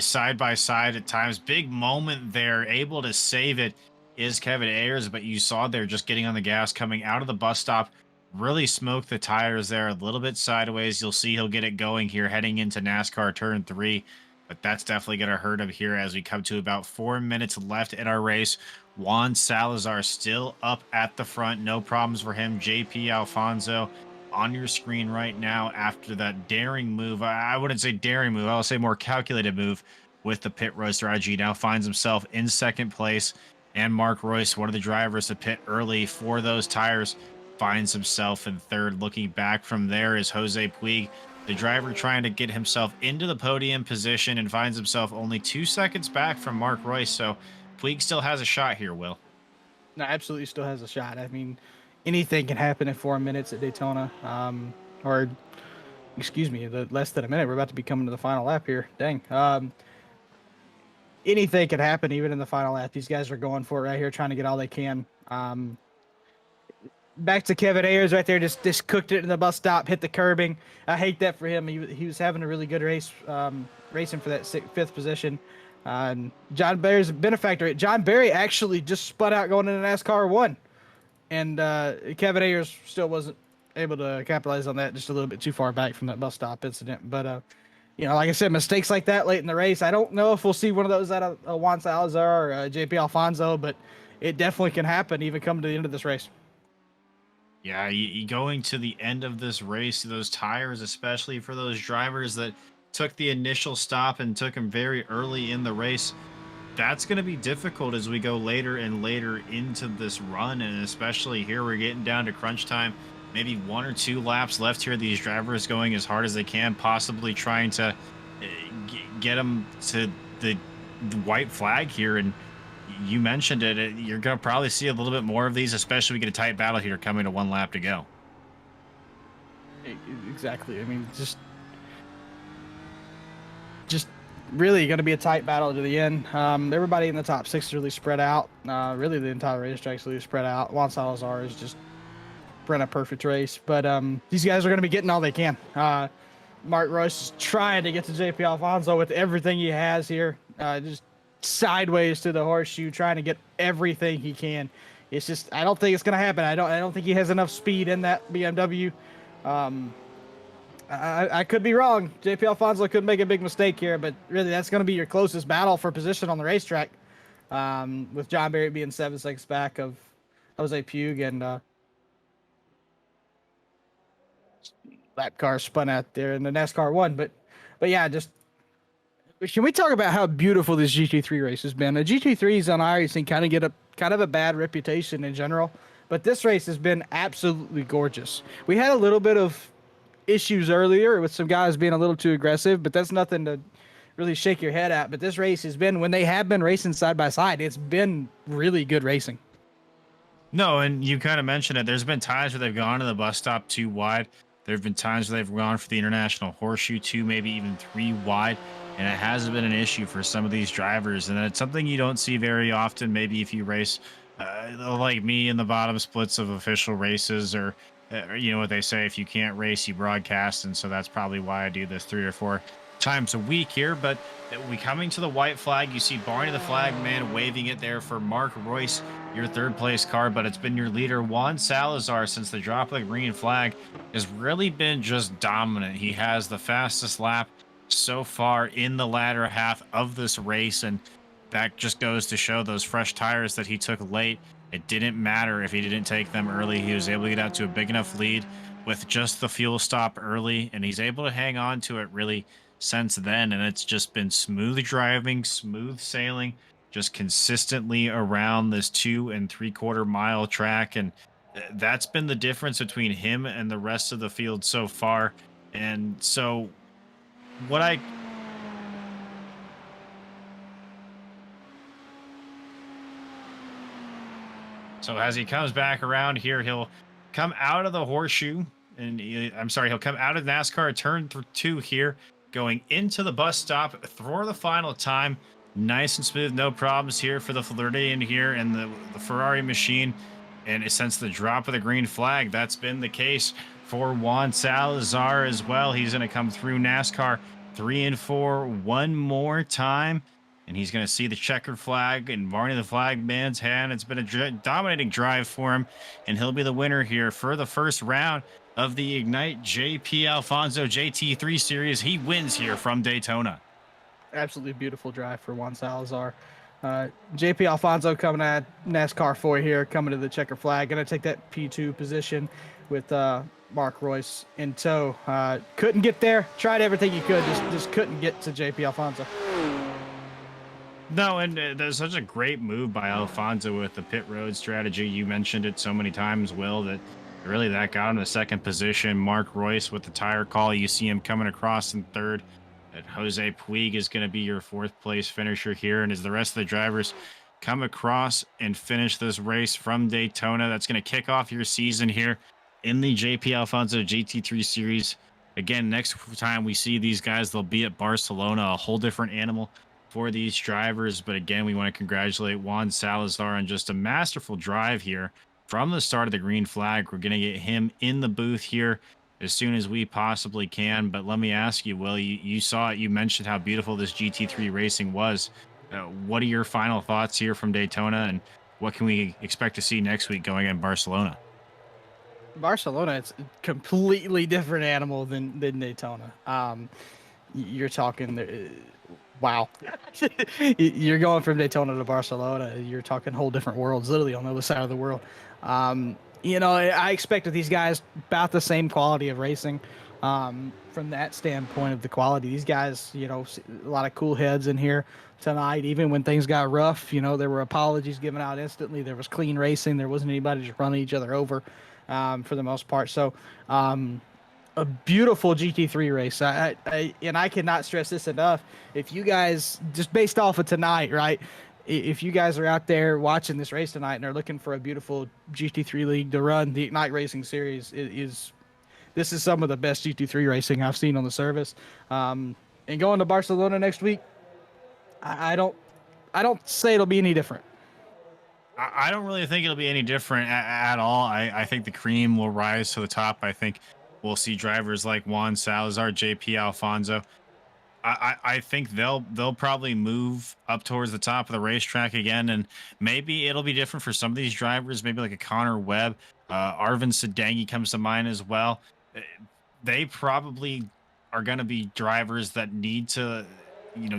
Side by side at times. Big moment there, able to save it is Kevin Ayers, but you saw there just getting on the gas, coming out of the bus stop, really smoked the tires there a little bit sideways. You'll see he'll get it going here heading into NASCAR turn 3. But that's definitely going to hurt him here as we come to about 4 minutes left in our race. Juan Salazar still up at the front. No problems for him. JP Alfonso on your screen right now after that daring move. I wouldn't say daring move. I'll say more calculated move with the pit road strategy. Now finds himself in 2nd place. And Mark Royce, one of the drivers to pit early for those tires, finds himself in 3rd. Looking back from there is Jose Puig, the driver trying to get himself into the podium position, and finds himself only 2 seconds back from Mark Royce. So Puig still has a shot here, Will. No, absolutely still has a shot. I mean, anything can happen in 4 minutes at Daytona. Or, excuse me, less than a minute. We're about to be coming to the final lap here. Dang. Anything can happen even in the final lap. These guys are going for it right here, trying to get all they can. Back to Kevin Ayers right there, just cooked it in the bus stop, hit the curbing. I hate that for him. He was having a really good race, racing for that 5th position. John Barry's a benefactor. John Barry actually just spun out going into NASCAR 1, and Kevin Ayers still wasn't able to capitalize on that, just a little bit too far back from that bus stop incident. But like I said, mistakes like that late in the race, I don't know if we'll see one of those out of Juan Salazar or JP Alfonso, but it definitely can happen even coming to the end of this race. Yeah, you going to the end of this race, those tires, especially for those drivers that took the initial stop and took them very early in the race, that's going to be difficult as we go later and later into this run. And especially here, we're getting down to crunch time. Maybe 1 or 2 laps left here. These drivers going as hard as they can, possibly trying to get them to the white flag here. And you mentioned it. You're going to probably see a little bit more of these, especially we get a tight battle here coming to 1 lap to go. Exactly. I mean, just really going to be a tight battle to the end. Everybody in the top 6 is really spread out. Really, the entire racetrack's really spread out. Juan Salazar is just ran a perfect race, but these guys are going to be getting all they can. Mark Royce is trying to get to JP Alfonso with everything he has here, just sideways to the horseshoe, trying to get everything he can. It's just, I don't think it's going to happen. I don't think he has enough speed in that BMW. I could be wrong. JP Alfonso could make a big mistake here, but really that's going to be your closest battle for position on the racetrack, with John Barry being 7 seconds back of Jose Puig, and lap car spun out there in the NASCAR 1. But yeah, just can we talk about how beautiful this GT3 race has been? The GT3s on iRacing kind of get a bad reputation in general, but this race has been absolutely gorgeous. We had a little bit of issues earlier with some guys being a little too aggressive, but that's nothing to really shake your head at. But this race has been, when they have been racing side by side, it's been really good racing. No, and you kind of mentioned it. There's been times where they've gone to the bus stop too wide. There have been times where they've gone for the international horseshoe two, maybe even three wide. And it has been an issue for some of these drivers. And it's something you don't see very often. Maybe if you race like me in the bottom splits of official races, or you know what they say, if you can't race, you broadcast. And so that's probably why I do this 3 or 4 times a week here. But we coming to the white flag, you see Barney the flag man waving it there for Mark Royce, your third place car, but it's been your leader Juan Salazar since the drop of the green flag has really been just dominant. He has the fastest lap so far in the latter half of this race, and that just goes to show those fresh tires that he took late. It didn't matter if he didn't take them early. He was able to get out to a big enough lead with just the fuel stop early, and he's able to hang on to it really since then. And it's just been smooth driving, smooth sailing, just consistently around this 2 3/4 mile track. And that's been the difference between him and the rest of the field so far. And so what I So as he comes back around here, he'll come out of the horseshoe, and he'll come out of NASCAR turn 2 here, going into the bus stop for the final time. Nice and smooth, no problems here for the Floridian here and the Ferrari machine. And since the drop of the green flag, that's been the case for Juan Salazar as well. He's going to come through NASCAR 3 and 4 one more time. And he's going to see the checkered flag in Barney the flag man's hand. It's been a dominating drive for him, and he'll be the winner here for the first round of the Ignite JP Alfonso GT3 series. He wins here from Daytona. Absolutely beautiful drive for Juan Salazar. JP Alfonso coming at NASCAR 4 here, coming to the checker flag. Going to take that P2 position with Mark Royce in tow. Couldn't get there. Tried everything he could. Just couldn't get to JP Alfonso. No, and there's such a great move by Alfonso with the pit road strategy. You mentioned it so many times, Will, that really that got him the second position. Mark Royce with the tire call. You see him coming across in third. That Jose Puig is going to be your 4th place finisher here. And as the rest of the drivers come across and finish this race from Daytona, that's going to kick off your season here in the JP Alfonso GT3 series. Again, next time we see these guys, they'll be at Barcelona, a whole different animal for these drivers. But again, we want to congratulate Juan Salazar on just a masterful drive here from the start of the green flag. We're going to get him in the booth here as soon as we possibly can. But let me ask you, Will, you saw it, you mentioned how beautiful this GT3 racing was. What are your final thoughts here from Daytona, and what can we expect to see next week going in Barcelona? Barcelona, it's a completely different animal than Daytona. You're talking wow. You're going from Daytona to Barcelona. You're talking whole different worlds, literally on the other side of the world. I expected these guys about the same quality of racing. From that standpoint of the quality, these guys, a lot of cool heads in here tonight. Even when things got rough, there were apologies given out instantly. There was clean racing. There wasn't anybody just running each other over for the most part. So, a beautiful GT3 race. I cannot stress this enough. If you guys, just based off of tonight, right? If you guys are out there watching this race tonight and are looking for a beautiful GT3 league to run, the Ignite Racing Series this is some of the best GT3 racing I've seen on the service. And going to Barcelona next week, I don't say it'll be any different. I don't really think it'll be any different at all. I think the cream will rise to the top. I think we'll see drivers like Juan Salazar, JP Alfonso. I think they'll probably move up towards the top of the racetrack again, and maybe it'll be different for some of these drivers. Maybe like a Connor Webb, Arvin Sadangi comes to mind as well. They probably are going to be drivers that need to,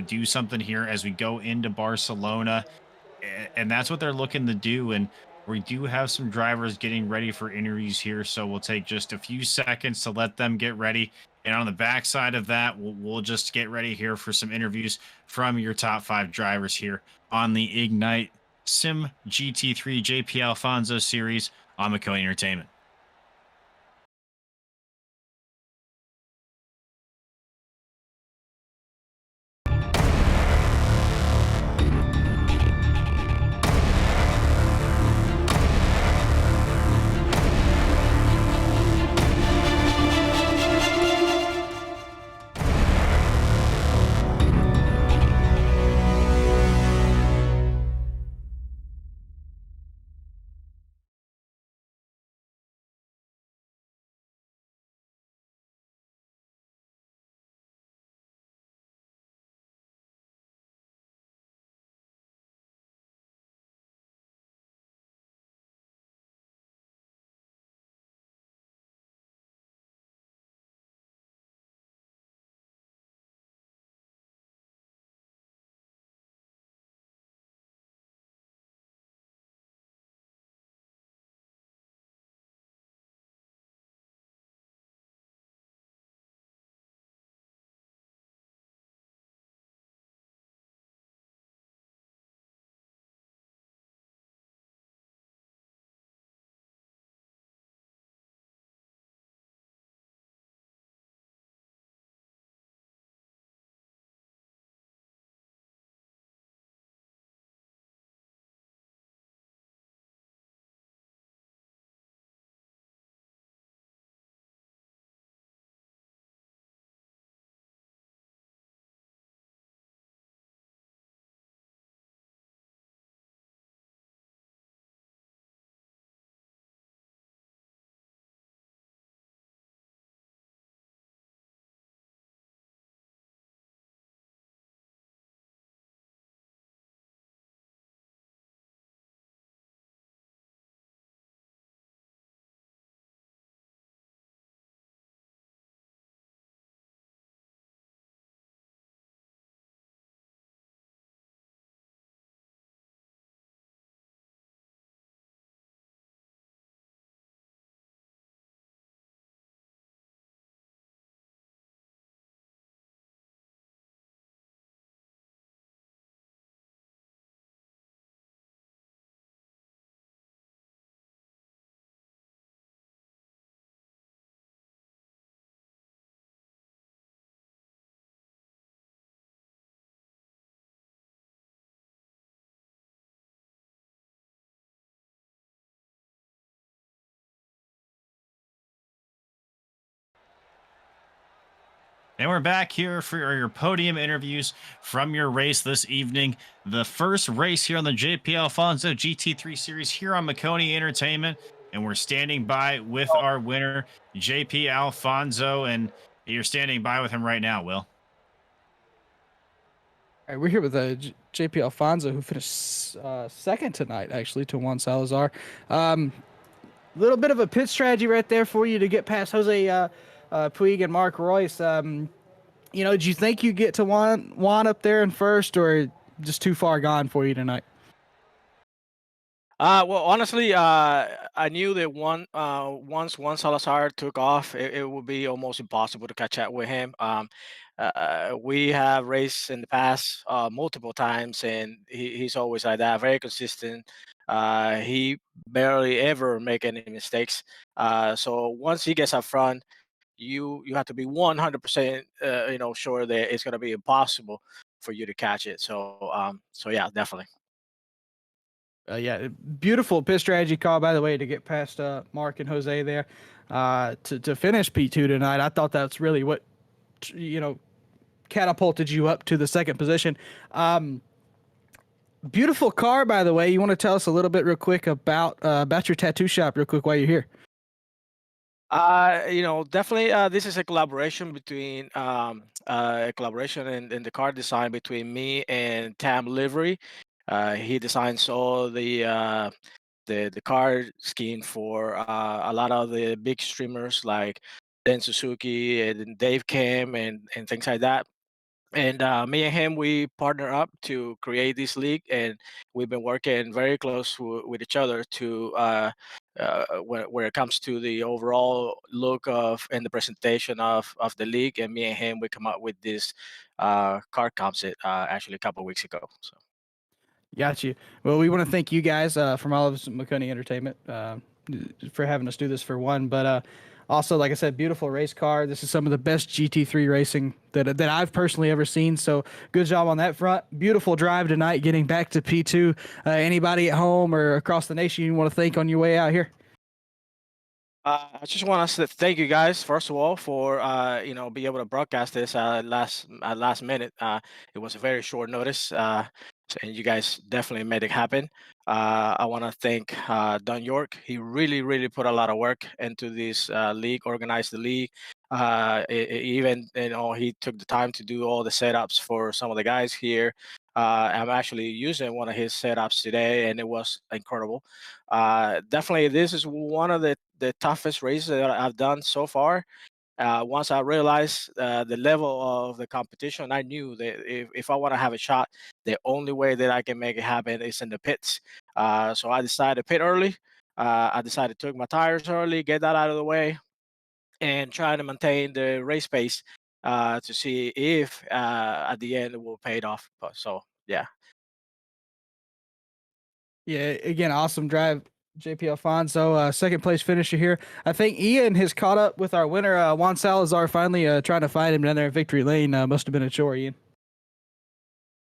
do something here as we go into Barcelona, and that's what they're looking to do. And we do have some drivers getting ready for interviews here, so we'll take just a few seconds to let them get ready. And on the backside of that, we'll just get ready here for some interviews from your top 5 drivers here on the Ignite Sim GT3 JP Alfonso series on Maconi Entertainment. And we're back here for your podium interviews from your race this evening. The first race here on the JP Alfonso GT3 series here on Maconi Entertainment. And we're standing by with our winner, JP Alfonso. And you're standing by with him right now, Will. All right, we're here with JP Alfonso, who finished second tonight, actually, to Juan Salazar. Little bit of a pit strategy right there for you to get past Jose Puig and Mark Royce. Did you think you get to Juan up there in first, or just too far gone for you tonight? Well, honestly, I knew that once Juan Salazar took off, it would be almost impossible to catch up with him. We have raced in the past multiple times, and he's always like that, very consistent. He barely ever make any mistakes. So once he gets up front, you have to be 100% sure that it's going to be impossible for you to catch it. So yeah, definitely. Yeah, beautiful pit strategy call, by the way, to get past Mark and Jose there to finish P2 tonight. I thought that's really what catapulted you up to the second position. Beautiful car, by the way. You want to tell us a little bit real quick about your tattoo shop real quick while you're here? Definitely, this is a collaboration between a collaboration in the car design between me and Tam Livery. He designs all the car scheme for a lot of the big streamers like Den Suzuki and Dave Kim and things like that. And me and him, we partner up to create this league, and we've been working very close with each other to where it comes to the overall look of and the presentation of the league. And me and him, we come up with this car concept actually a couple of weeks ago. So. Got you. Well, we want to thank you guys from all of us at Maconi Entertainment. for having us do this for one. But also, like I said, beautiful race car. This is some of the best GT3 racing that I've personally ever seen. So good job on that front. Beautiful drive tonight, getting back to P2. Anybody at home or across the nation you want to thank on your way out here? I just want to thank you guys first of all for be able to broadcast this last minute. It was a very short notice, and you guys definitely made it happen. I want to thank Don York. He really put a lot of work into this league, organized the league. Even he took the time to do all the setups for some of the guys here. I'm actually using one of his setups today, and it was incredible. Definitely, this is one of the toughest races that I've done so far. Once I realized the level of the competition, I knew that if I want to have a shot, the only way that I can make it happen is in the pits. So I decided to pit early. I decided to take my tires early, get that out of the way, and try to maintain the race pace to see if at the end it will pay it off. So yeah. Yeah, again, awesome drive, JP Alfonso. Second place finisher here. I think Ian has caught up with our winner, Juan Salazar, finally trying to find him down there in victory lane. Must have been a chore, Ian.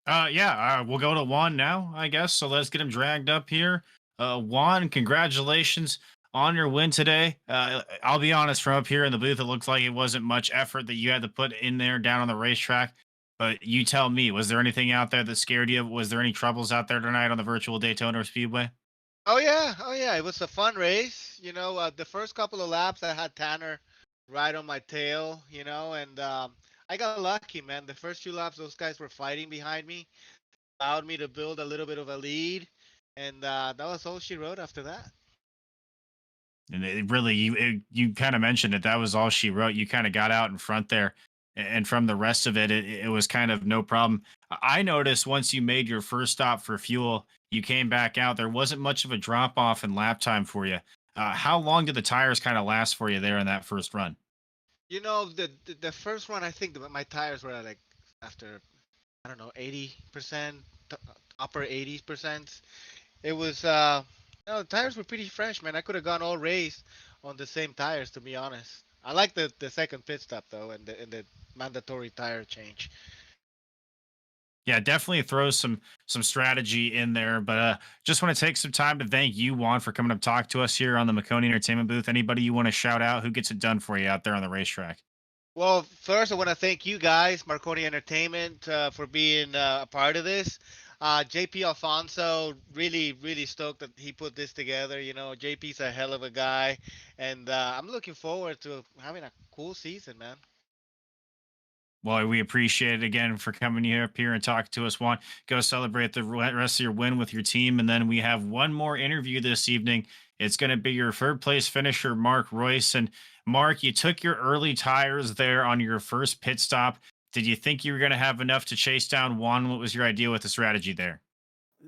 Yeah, we'll go to Juan now, I guess. So let's get him dragged up here. Juan, congratulations on your win today. I'll be honest, from up here in the booth, it looks like it wasn't much effort that you had to put in there down on the racetrack. But you tell me, was there anything out there that scared you? Was there any troubles out there tonight on the virtual Daytona Speedway? Oh yeah, it was a fun race. The first couple of laps I had Tanner right on my tail, and I got lucky, man. The first few laps, those guys were fighting behind me, allowed me to build a little bit of a lead, and that was all she wrote after that. And it really, you kind of mentioned it. That was all she wrote. You kind of got out in front there, and from the rest of it, it was kind of no problem. I noticed once you made your first stop for fuel, you came back out. There wasn't much of a drop off in lap time for you. How long did the tires kind of last for you there in that first run? The first one, I think my tires were like after I don't know 80%, upper 80%. It was no, the tires were pretty fresh, man. I could have gone all race on the same tires, to be honest. I like the second pit stop though, and the mandatory tire change. Yeah, definitely throws some strategy in there. But just want to take some time to thank you, Juan, for coming up to talk to us here on the Maconi Entertainment booth. Anybody you want to shout out who gets it done for you out there on the racetrack? Well, first I want to thank you guys, Marconi Entertainment, for being a part of this. JP Alfonso, really stoked that he put this together. JP's a hell of a guy, and I'm looking forward to having a cool season, man. Well, we appreciate it again for coming here up here and talking to us. Juan, go celebrate the rest of your win with your team, and then we have one more interview this evening. It's going to be your third place finisher, Mark Royce. And Mark, you took your early tires there on your first pit stop. Did you think you were going to have enough to chase down Juan? What was your idea with the strategy there?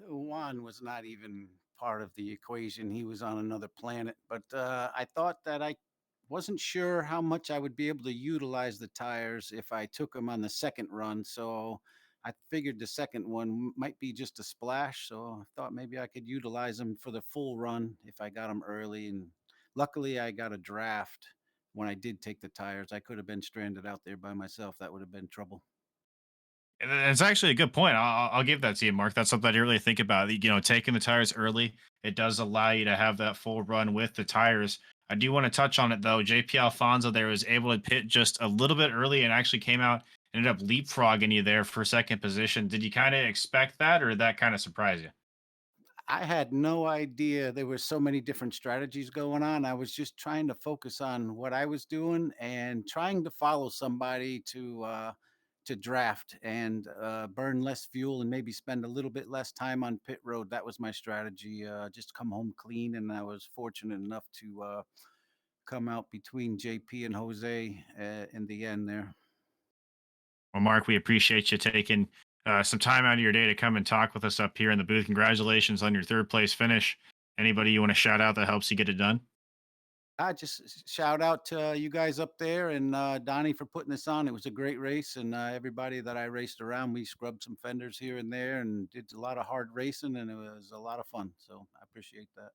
Juan was not even part of the equation. He was on another planet. But I thought that I wasn't sure how much I would be able to utilize the tires if I took them on the second run. So I figured the second one might be just a splash. So I thought maybe I could utilize them for the full run if I got them early. And luckily, I got a draft when I did take the tires. I could have been stranded out there by myself. That would have been trouble. And it's actually a good point. I'll give that to you, Mark. That's something I didn't really think about. Taking the tires early, it does allow you to have that full run with the tires. I do want to touch on it though. JP Alfonso there was able to pit just a little bit early and actually came out, ended up leapfrogging you there for second position. Did you kind of expect that, or did that kind of surprise you? I had no idea there were so many different strategies going on. I was just trying to focus on what I was doing and trying to follow somebody to draft and burn less fuel and maybe spend a little bit less time on pit road. That was my strategy. Just come home clean, and I was fortunate enough to come out between JP and Jose in the end there. Well, Mark, we appreciate you taking some time out of your day to come and talk with us up here in the booth. Congratulations on your third place finish. Anybody you want to shout out that helps you get it done? I just shout out to you guys up there and Donnie for putting this on. It was a great race, and everybody that I raced around. We scrubbed some fenders here and there, and did a lot of hard racing, and it was a lot of fun. So I appreciate that.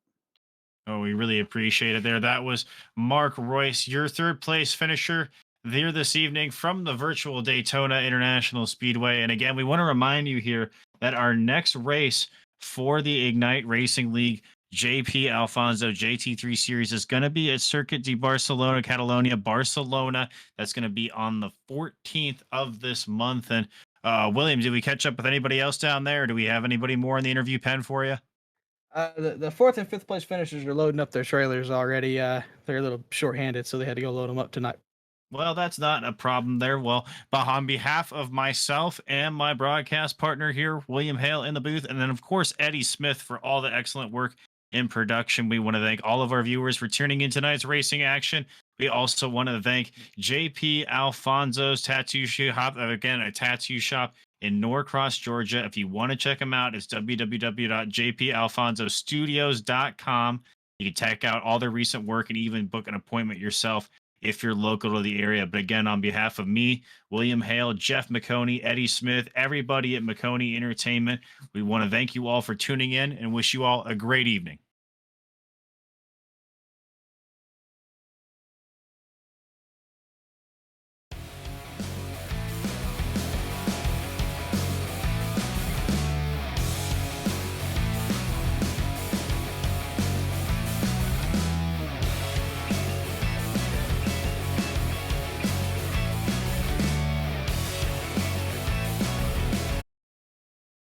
Oh, we really appreciate it there. That was Mark Royce, your third place finisher there this evening from the virtual Daytona International Speedway. And again, we want to remind you here that our next race for the Ignite Racing League JP Alfonso JT3 series is going to be at Circuit de Barcelona, Catalonia, Barcelona. That's going to be on the 14th of this month. And William, did we catch up with anybody else down there? Or do we have anybody more in the interview pen for you? The fourth and fifth place finishers are loading up their trailers already. They're a little short-handed, so they had to go load them up tonight. Well, that's not a problem there. Well, on behalf of myself and my broadcast partner here, William Hale in the booth, and then, of course, Eddie Smith for all the excellent work in production, we want to thank all of our viewers for tuning in tonight's racing action. We also want to thank JP Alfonso's Tattoo Shop, again, a tattoo shop in Norcross, Georgia. If you want to check them out, it's www.jpalfonsostudios.com. You can check out all their recent work and even book an appointment yourself if you're local to the area. But again, on behalf of me, William Hale, Jeff Maconi, Eddie Smith, everybody at Maconi Entertainment, we want to thank you all for tuning in and wish you all a great evening.